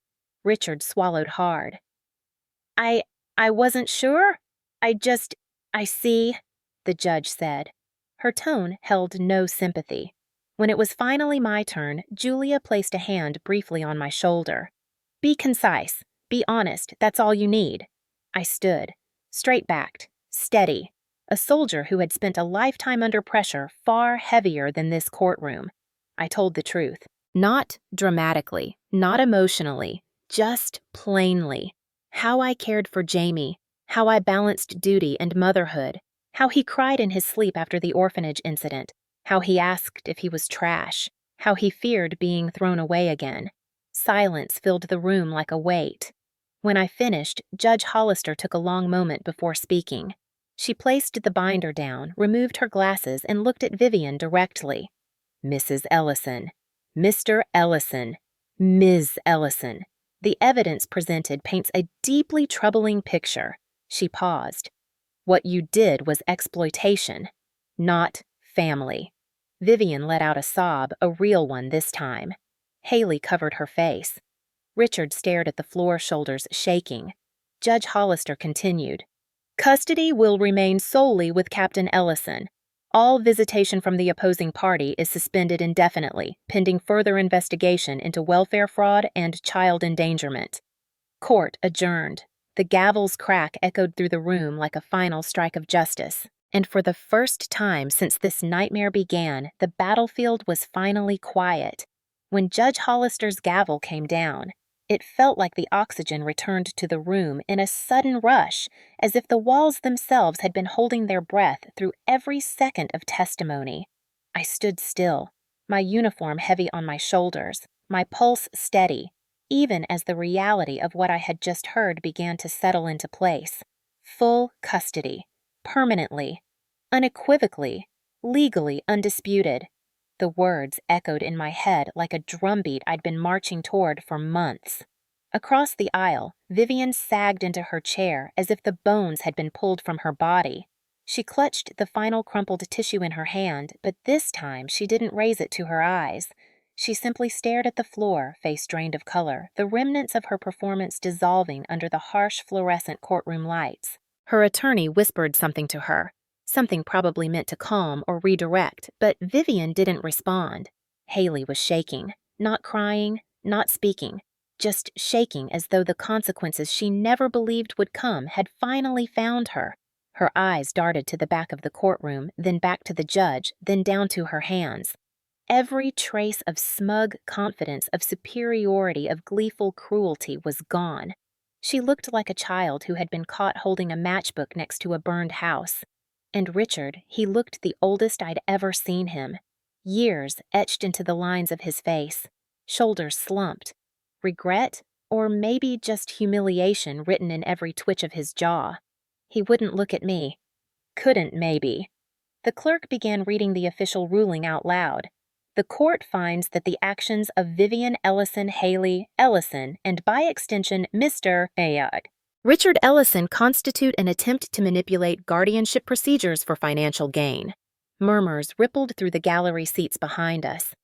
A: Richard swallowed hard. I wasn't sure. I see, the judge said. Her tone held no sympathy. When it was finally my turn, Julia placed a hand briefly on my shoulder. Be concise. Be honest. That's all you need. I stood, straight-backed, steady, a soldier who had spent a lifetime under pressure far heavier than this courtroom. I told the truth. Not dramatically, not emotionally, just plainly. How I cared for Jamie, how I balanced duty and motherhood, how he cried in his sleep after the orphanage incident, how he asked if he was trash, how he feared being thrown away again. Silence filled the room like a weight. When I finished, Judge Hollister took a long moment before speaking. She placed the binder down, removed her glasses, and looked at Vivian directly. Mrs. Ellison. Mr. Ellison. Ms. Ellison. The evidence presented paints a deeply troubling picture. She paused. What you did was exploitation, not family. Vivian let out a sob, a real one this time. Haley covered her face. Richard stared at the floor, shoulders shaking. Judge Hollister continued. Custody will remain solely with Captain Ellison. All visitation from the opposing party is suspended indefinitely, pending further investigation into welfare fraud and child endangerment. Court adjourned. The gavel's crack echoed through the room like a final strike of justice. And for the first time since this nightmare began, the battlefield was finally quiet. When Judge Hollister's gavel came down, it felt like the oxygen returned to the room in a sudden rush, as if the walls themselves had been holding their breath through every second of testimony. I stood still, my uniform heavy on my shoulders, my pulse steady, even as the reality of what I had just heard began to settle into place. Full custody, permanently, unequivocally, legally undisputed. The words echoed in my head like a drumbeat I'd been marching toward for months. Across the aisle, Vivian sagged into her chair as if the bones had been pulled from her body. She clutched the final crumpled tissue in her hand, but this time she didn't raise it to her eyes. She simply stared at the floor, face drained of color, the remnants of her performance dissolving under the harsh fluorescent courtroom lights. Her attorney whispered something to her. Something probably meant to calm or redirect, but Vivian didn't respond. Haley was shaking, not crying, not speaking, just shaking as though the consequences she never believed would come had finally found her. Her eyes darted to the back of the courtroom, then back to the judge, then down to her hands. Every trace of smug confidence, of superiority, of gleeful cruelty was gone. She looked like a child who had been caught holding a matchbook next to a burned house. And Richard, he looked the oldest I'd ever seen him. Years etched into the lines of his face. Shoulders slumped. Regret, or maybe just humiliation written in every twitch of his jaw. He wouldn't look at me. Couldn't, maybe. The clerk began reading the official ruling out loud. The court finds that the actions of Vivian Ellison Haley Ellison, and by extension Mr. Richard Ellison constitute an attempt to manipulate guardianship procedures for financial gain. Murmurs rippled through the gallery seats behind us.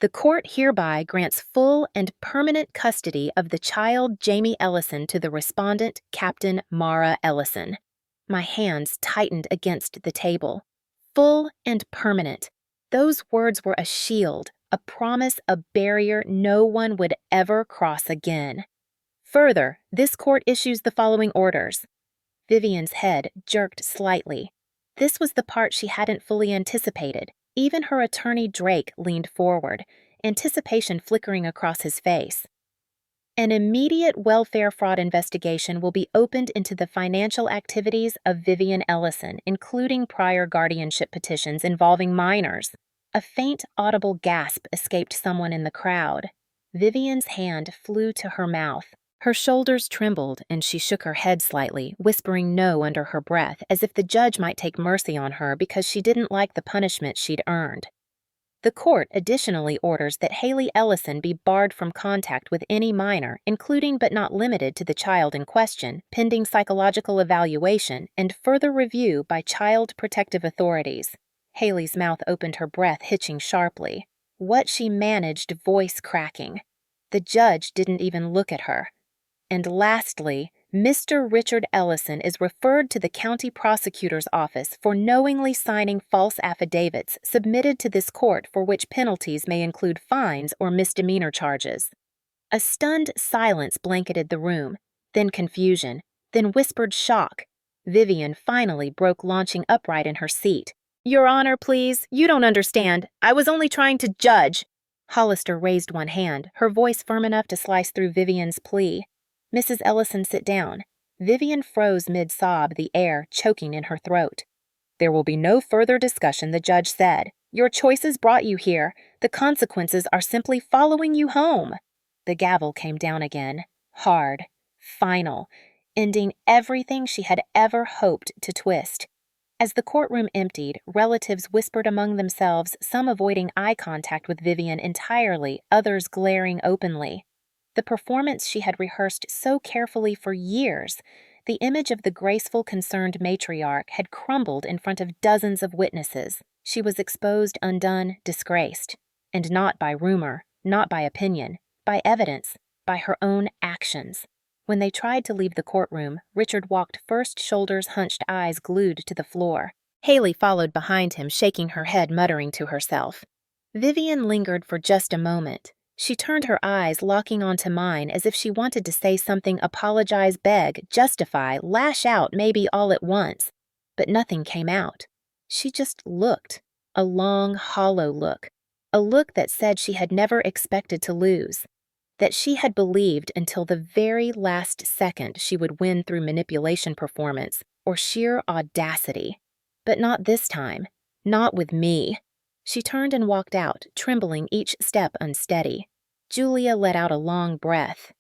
A: The court hereby grants full and permanent custody of the child Jamie Ellison to the respondent, Captain Mara Ellison. My hands tightened against the table. Full and permanent. Those words were a shield, a promise, a barrier no one would ever cross again. Further, this court issues the following orders. Vivian's head jerked slightly. This was the part she hadn't fully anticipated. Even her attorney Drake leaned forward, anticipation flickering across his face. An immediate welfare fraud investigation will be opened into the financial activities of Vivian Ellison, including prior guardianship petitions involving minors. A faint, audible gasp escaped someone in the crowd. Vivian's hand flew to her mouth. Her shoulders trembled, and she shook her head slightly, whispering no under her breath, as if the judge might take mercy on her because she didn't like the punishment she'd earned. The court additionally orders that Haley Ellison be barred from contact with any minor, including but not limited to the child in question, pending psychological evaluation and further review by child protective authorities. Haley's mouth opened, her breath hitching sharply. What she managed, voice cracking. The judge didn't even look at her. And lastly, Mr. Richard Ellison is referred to the county prosecutor's office for knowingly signing false affidavits submitted to this court for which penalties may include fines or misdemeanor charges. A stunned silence blanketed the room, then confusion, then whispered shock. Vivian finally broke, launching upright in her seat. "Your Honor, please, you don't understand. I was only trying to judge." Hollister raised one hand, her voice firm enough to slice through Vivian's plea. "Mrs. Ellison, sit down." Vivian froze mid-sob, the air choking in her throat. "There will be no further discussion," the judge said. "Your choices brought you here. The consequences are simply following you home." The gavel came down again, hard, final, ending everything she had ever hoped to twist. As the courtroom emptied, relatives whispered among themselves, some avoiding eye contact with Vivian entirely, others glaring openly. The performance she had rehearsed so carefully for years, the image of the graceful, concerned matriarch, had crumbled in front of dozens of witnesses. She was exposed, undone, disgraced. And not by rumor, not by opinion, by evidence, by her own actions. When they tried to leave the courtroom, Richard walked first, shoulders hunched, eyes glued to the floor. Haley followed behind him, shaking her head, muttering to herself. Vivian lingered for just a moment. She turned her eyes, locking onto mine as if she wanted to say something, apologize, beg, justify, lash out maybe all at once. But nothing came out. She just looked. A long, hollow look. A look that said she had never expected to lose. That she had believed until the very last second she would win through manipulation performance or sheer audacity. But not this time. Not with me. She turned and walked out, trembling, each step unsteady. Julia let out a long breath.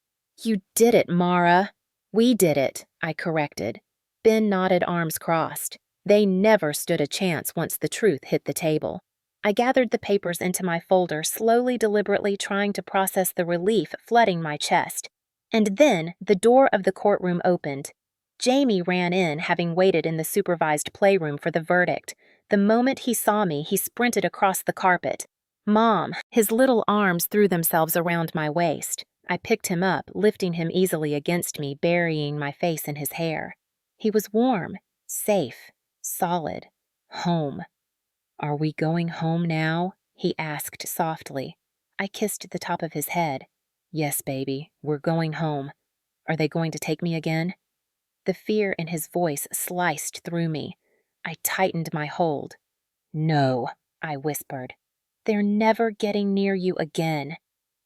A: "You did it, Mara." "We did it," I corrected. Ben nodded, arms crossed. They never stood a chance once the truth hit the table. I gathered the papers into my folder, slowly, deliberately trying to process the relief flooding my chest. And then the door of the courtroom opened. Jamie ran in, having waited in the supervised playroom for the verdict. The moment he saw me, he sprinted across the carpet. "Mom!" His little arms threw themselves around my waist. I picked him up, lifting him easily against me, burying my face in his hair. He was warm, safe, solid. Home. "Are we going home now?" he asked softly. I kissed the top of his head. "Yes, baby, we're going home. Are they going to take me again?" The fear in his voice sliced through me. I tightened my hold. "No," I whispered. "They're never getting near you again."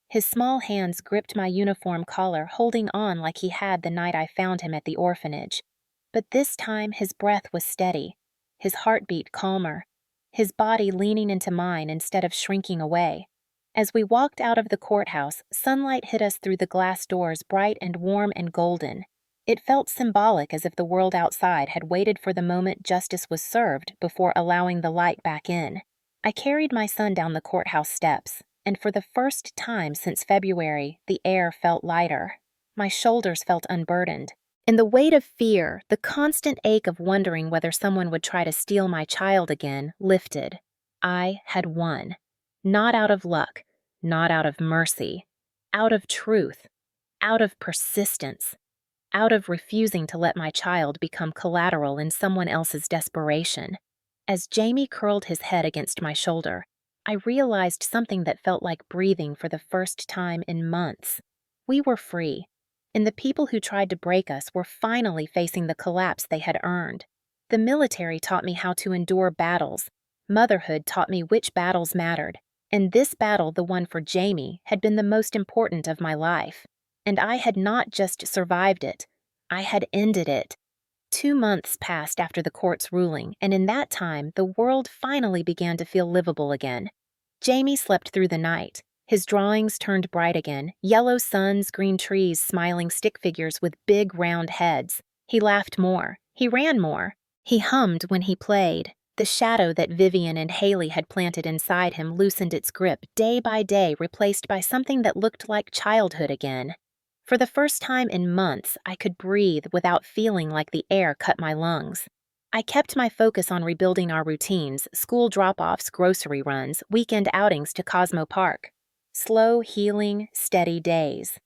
A: His small hands gripped my uniform collar, holding on like he had the night I found him at the orphanage. But this time his breath was steady, his heartbeat calmer, his body leaning into mine instead of shrinking away. As we walked out of the courthouse, sunlight hit us through the glass doors, bright and warm and golden. It felt symbolic, as if the world outside had waited for the moment justice was served before allowing the light back in. I carried my son down the courthouse steps, and for the first time since February, the air felt lighter. My shoulders felt unburdened. And the weight of fear, the constant ache of wondering whether someone would try to steal my child again, lifted. I had won. Not out of luck, not out of mercy, out of truth, out of persistence. out of refusing to let my child become collateral in someone else's desperation. As Jamie curled his head against my shoulder, I realized something that felt like breathing for the first time in months. We were free, and the people who tried to break us were finally facing the collapse they had earned. The military taught me how to endure battles. Motherhood taught me which battles mattered, and this battle, the one for Jamie, had been the most important of my life. And I had not just survived it, I had ended it. 2 months passed after the court's ruling, and in that time, the world finally began to feel livable again. Jamie slept through the night. His drawings turned bright again, yellow suns, green trees, smiling stick figures with big round heads. He laughed more. He ran more. He hummed when he played. The shadow that Vivian and Haley had planted inside him loosened its grip day by day, replaced by something that looked like childhood again. For the first time in months, I could breathe without feeling like the air cut my lungs. I kept my focus on rebuilding our routines, school drop-offs, grocery runs, weekend outings to Cosmo Park. Slow, healing, steady days.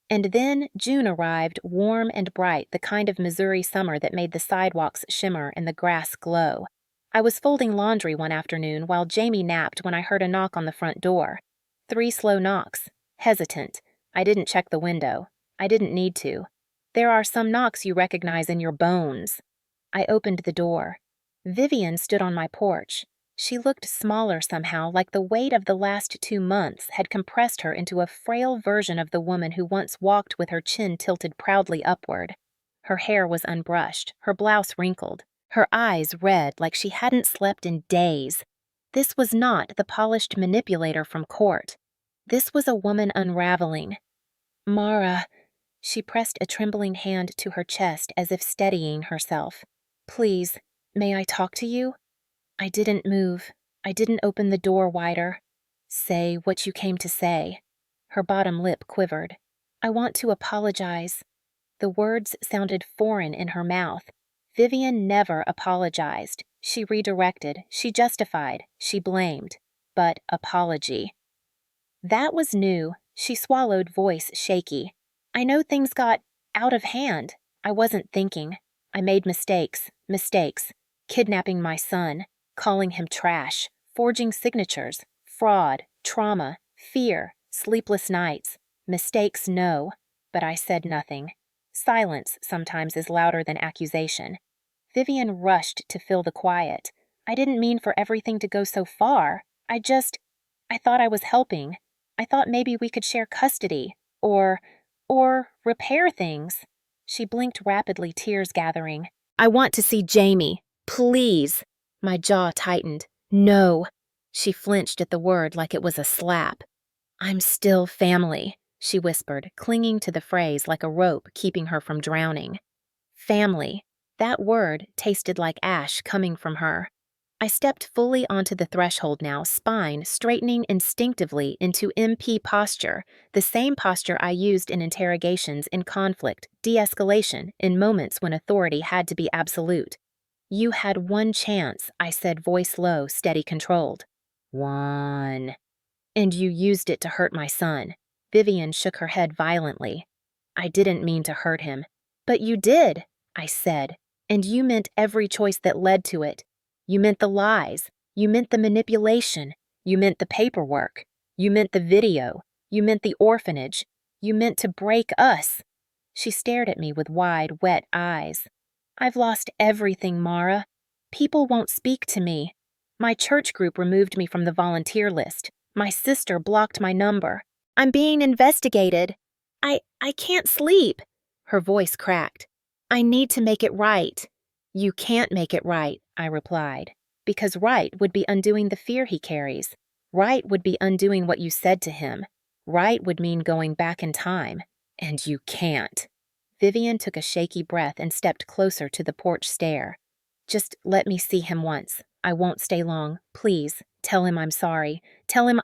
A: And then June arrived, warm and bright, the kind of Missouri summer that made the sidewalks shimmer and the grass glow. I was folding laundry one afternoon while Jamie napped when I heard a knock on the front door. 3 slow knocks. Hesitant. I didn't check the window. I didn't need to. There are some knocks you recognize in your bones. I opened the door. Vivian stood on my porch. She looked smaller somehow, like the weight of the last 2 months had compressed her into a frail version of the woman who once walked with her chin tilted proudly upward. Her hair was unbrushed, her blouse wrinkled, her eyes red like she hadn't slept in days. This was not the polished manipulator from court. This was a woman unraveling. "Mara," she pressed a trembling hand to her chest as if steadying herself. "Please, may I talk to you?" I didn't move. I didn't open the door wider. "Say what you came to say." Her bottom lip quivered. "I want to apologize." The words sounded foreign in her mouth. Vivian never apologized. She redirected, she justified, she blamed. But apology. That was new. She swallowed, voice shaky. "I know things got out of hand. I wasn't thinking. I made mistakes. Kidnapping my son, calling him trash, forging signatures, fraud, trauma, fear, sleepless nights. Mistakes, no." But I said nothing. Silence sometimes is louder than accusation. Vivian rushed to fill the quiet. "I didn't mean for everything to go so far. I thought I was helping. I thought maybe we could share custody, or repair things." She blinked rapidly, tears gathering. "I want to see Jamie. Please." My jaw tightened. "No." She flinched at the word like it was a slap. "I'm still family," she whispered, clinging to the phrase like a rope keeping her from drowning. Family. That word tasted like ash coming from her. I stepped fully onto the threshold now, spine straightening instinctively into MP posture, the same posture I used in interrogations, in conflict, de-escalation, in moments when authority had to be absolute. "You had one chance," I said, voice low, steady, controlled. "One." "And you used it to hurt my son." Vivian shook her head violently. "I didn't mean to hurt him." "But you did," I said, "and you meant every choice that led to it. You meant the lies. You meant the manipulation. You meant the paperwork. You meant the video. You meant the orphanage. You meant to break us." She stared at me with wide, wet eyes. "I've lost everything, Mara. People won't speak to me. My church group removed me from the volunteer list. My sister blocked my number. I'm being investigated. I can't sleep." Her voice cracked. "I need to make it right." "You can't make it right," I replied, "because right would be undoing the fear he carries. Right would be undoing what you said to him. Right would mean going back in time. And you can't." Vivian took a shaky breath and stepped closer to the porch stair. "Just let me see him once. I won't stay long. Please, tell him I'm sorry. Tell him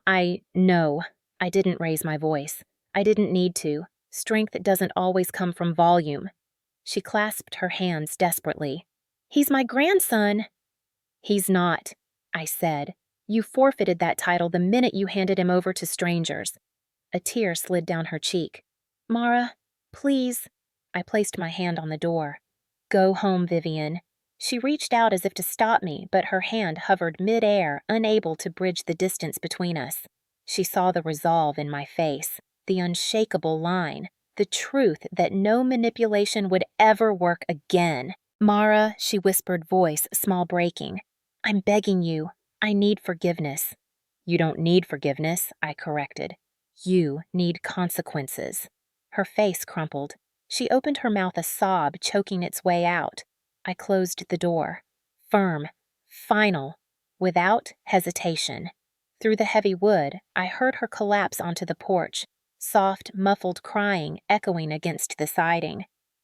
A: No." I didn't raise my voice. I didn't need to. Strength doesn't always come from volume. She clasped her hands desperately. "He's my grandson." "He's not," I said. "You forfeited that title the minute you handed him over to strangers." A tear slid down her cheek. "Mara, please." I placed my hand on the door. "Go home, Vivian." She reached out as if to stop me, but her hand hovered mid-air, unable to bridge the distance between us. She saw the resolve in my face, the unshakable line, the truth that no manipulation would ever work again. "Mara," she whispered, voice small breaking. "I'm begging you. I need forgiveness." "You don't need forgiveness," I corrected. "You need consequences." Her face crumpled. She opened her mouth, a sob choking its way out. I closed the door. Firm. Final. Without hesitation. Through the heavy wood, I heard her collapse onto the porch, soft, muffled crying echoing against the siding.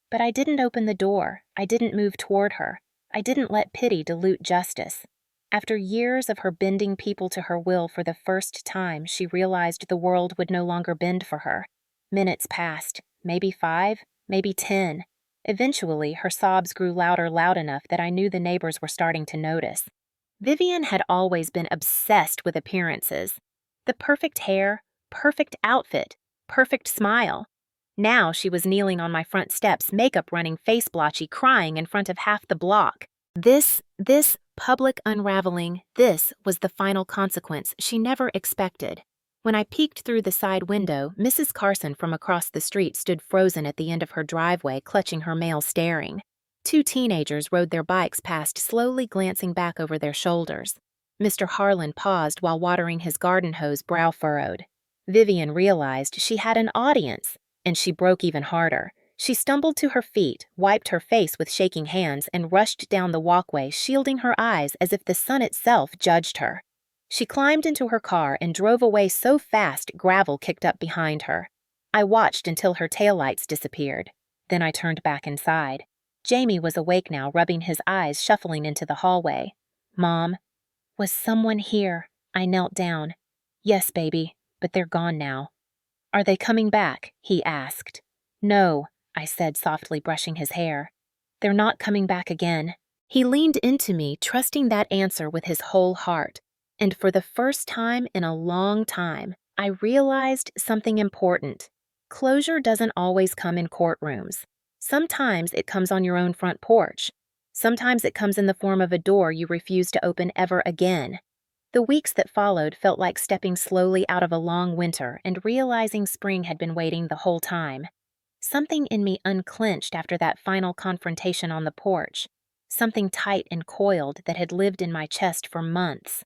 A: But I didn't open the door. I didn't move toward her. I didn't let pity dilute justice. After years of her bending people to her will, for the first time, she realized the world would no longer bend for her. Minutes passed, maybe 5, maybe 10. Eventually, her sobs grew louder, loud enough that I knew the neighbors were starting to notice. Vivian had always been obsessed with appearances. The perfect hair, perfect outfit, perfect smile. Now she was kneeling on my front steps, makeup running face blotchy, crying in front of half the block. This public unraveling, this was the final consequence she never expected. When I peeked through the side window, Mrs. Carson from across the street stood frozen at the end of her driveway, clutching her mail, staring. 2 teenagers rode their bikes past, slowly glancing back over their shoulders. Mr. Harlan paused while watering his garden hose, brow furrowed. Vivian realized she had an audience, and she broke even harder. She stumbled to her feet, wiped her face with shaking hands, and rushed down the walkway, shielding her eyes as if the sun itself judged her. She climbed into her car and drove away so fast gravel kicked up behind her. I watched until her taillights disappeared. Then I turned back inside. Jamie was awake now, rubbing his eyes, shuffling into the hallway. "Mom." "Was someone here?" I knelt down. "Yes, baby, but they're gone now." "Are they coming back?" he asked. "No," I said, softly brushing his hair. "They're not coming back again." He leaned into me, trusting that answer with his whole heart. And for the first time in a long time, I realized something important. Closure doesn't always come in courtrooms. Sometimes it comes on your own front porch. Sometimes it comes in the form of a door you refuse to open ever again. The weeks that followed felt like stepping slowly out of a long winter and realizing spring had been waiting the whole time. Something in me unclenched after that final confrontation on the porch. Something tight and coiled that had lived in my chest for months.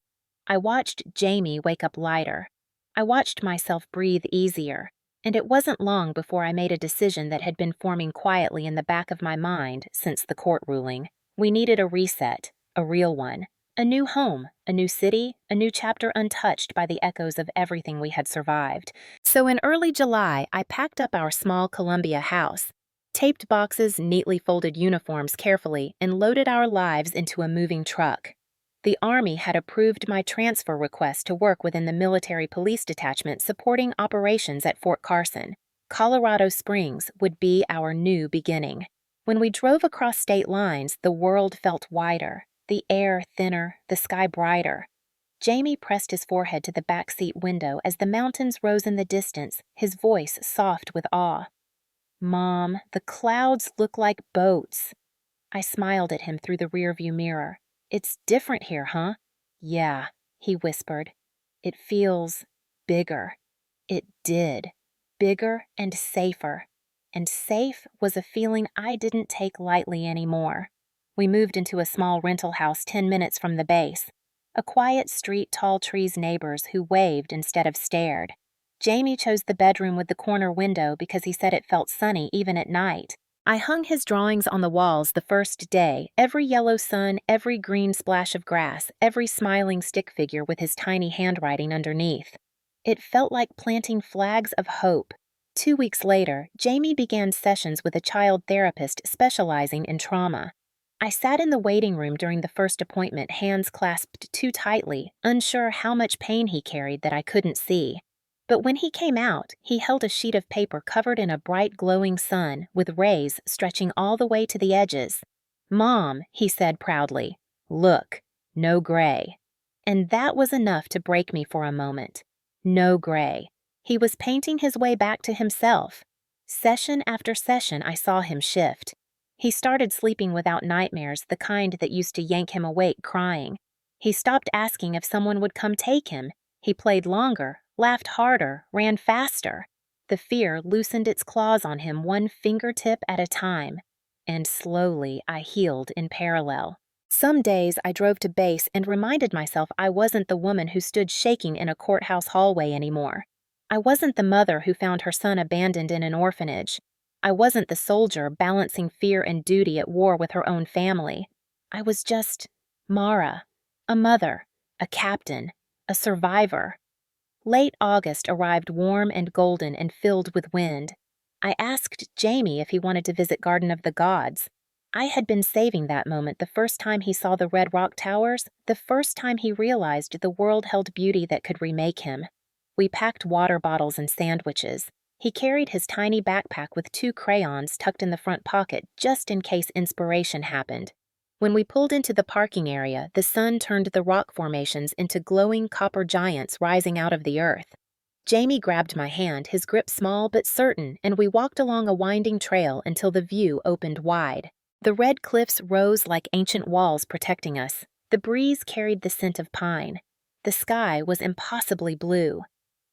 A: I watched Jamie wake up lighter. I watched myself breathe easier. And it wasn't long before I made a decision that had been forming quietly in the back of my mind since the court ruling. We needed a reset, a real one. A new home, a new city, a new chapter untouched by the echoes of everything we had survived. So in early July, I packed up our small Columbia house, taped boxes, neatly folded uniforms carefully, and loaded our lives into a moving truck. The Army had approved my transfer request to work within the military police detachment supporting operations at Fort Carson. Colorado Springs would be our new beginning. When we drove across state lines, the world felt wider, the air thinner, the sky brighter. Jamie pressed his forehead to the backseat window as the mountains rose in the distance, his voice soft with awe. "Mom, the clouds look like boats." I smiled at him through the rearview mirror. "It's different here, huh?" "Yeah," he whispered. "It feels bigger." It did. Bigger and safer. And safe was a feeling I didn't take lightly anymore. We moved into a small rental house 10 minutes from the base. A quiet street, tall trees, neighbors who waved instead of stared. Jamie chose the bedroom with the corner window because he said it felt sunny even at night. I hung his drawings on the walls the first day, every yellow sun, every green splash of grass, every smiling stick figure with his tiny handwriting underneath. It felt like planting flags of hope. 2 weeks later, Jamie began sessions with a child therapist specializing in trauma. I sat in the waiting room during the first appointment, hands clasped too tightly, unsure how much pain he carried that I couldn't see. But when he came out, he held a sheet of paper covered in a bright glowing sun with rays stretching all the way to the edges. "Mom," he said proudly, "look, no gray." And that was enough to break me for a moment. No gray. He was painting his way back to himself. Session after session, I saw him shift. He started sleeping without nightmares, the kind that used to yank him awake crying. He stopped asking if someone would come take him. He played longer, laughed harder, ran faster. The fear loosened its claws on him one fingertip at a time. And slowly I healed in parallel. Some days I drove to base and reminded myself I wasn't the woman who stood shaking in a courthouse hallway anymore. I wasn't the mother who found her son abandoned in an orphanage. I wasn't the soldier balancing fear and duty at war with her own family. I was just Mara, a mother, a captain, a survivor. Late August arrived warm and golden and filled with wind. I asked Jamie if he wanted to visit Garden of the Gods. I had been saving that moment the first time he saw the red rock towers, the first time he realized the world held beauty that could remake him. We packed water bottles and sandwiches. He carried his tiny backpack with 2 crayons tucked in the front pocket just in case inspiration happened. When we pulled into the parking area, the sun turned the rock formations into glowing copper giants rising out of the earth. Jamie grabbed my hand, his grip small but certain, and we walked along a winding trail until the view opened wide. The red cliffs rose like ancient walls protecting us. The breeze carried the scent of pine. The sky was impossibly blue.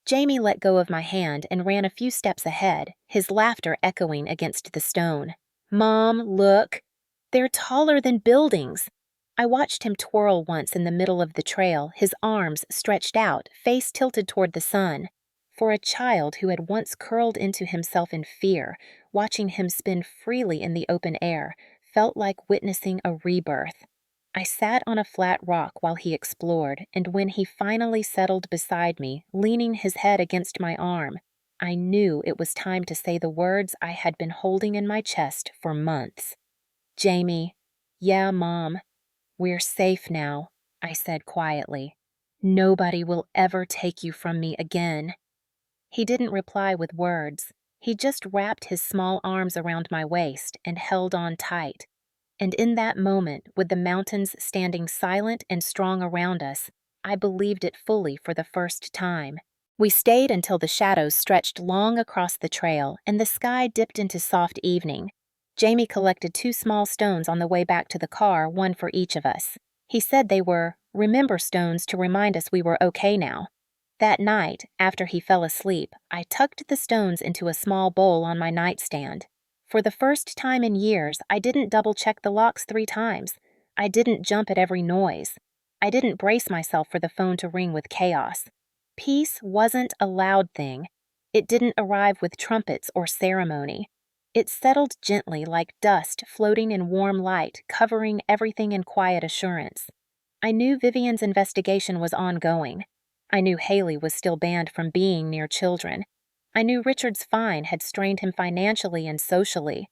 A: Jamie let go of my hand and ran a few steps ahead, his laughter echoing against the stone. "Mom, look! They're taller than buildings!" I watched him twirl once in the middle of the trail, his arms stretched out, face tilted toward the sun. For a child who had once curled into himself in fear, watching him spin freely in the open air felt like witnessing a rebirth. I sat on a flat rock while he explored, and when he finally settled beside me, leaning his head against my arm, I knew it was time to say the words I had been holding in my chest for months. "Jamie, yeah, Mom, we're safe now," I said quietly. "Nobody will ever take you from me again." He didn't reply with words. He just wrapped his small arms around my waist and held on tight. And in that moment, with the mountains standing silent and strong around us, I believed it fully for the first time. We stayed until the shadows stretched long across the trail and the sky dipped into soft evening. Jamie collected 2 small stones on the way back to the car, one for each of us. He said they were remember stones to remind us we were okay now. That night, after he fell asleep, I tucked the stones into a small bowl on my nightstand. For the first time in years, I didn't double-check the locks 3 times. I didn't jump at every noise. I didn't brace myself for the phone to ring with chaos. Peace wasn't a loud thing. It didn't arrive with trumpets or ceremony. It settled gently like dust floating in warm light, covering everything in quiet assurance. I knew Vivian's investigation was ongoing. I knew Haley was still banned from being near children. I knew Richard's fine had strained him financially and socially.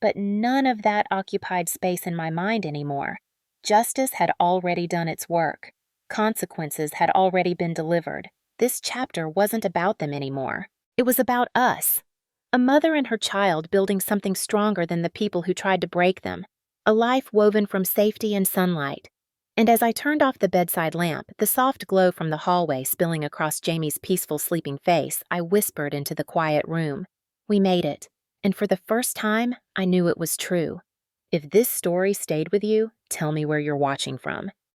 A: But none of that occupied space in my mind anymore. Justice had already done its work. Consequences had already been delivered. This chapter wasn't about them anymore. It was about us. A mother and her child building something stronger than the people who tried to break them. A life woven from safety and sunlight. And as I turned off the bedside lamp, the soft glow from the hallway spilling across Jamie's peaceful sleeping face, I whispered into the quiet room. We made it. And for the first time, I knew it was true. If this story stayed with you, tell me where you're watching from.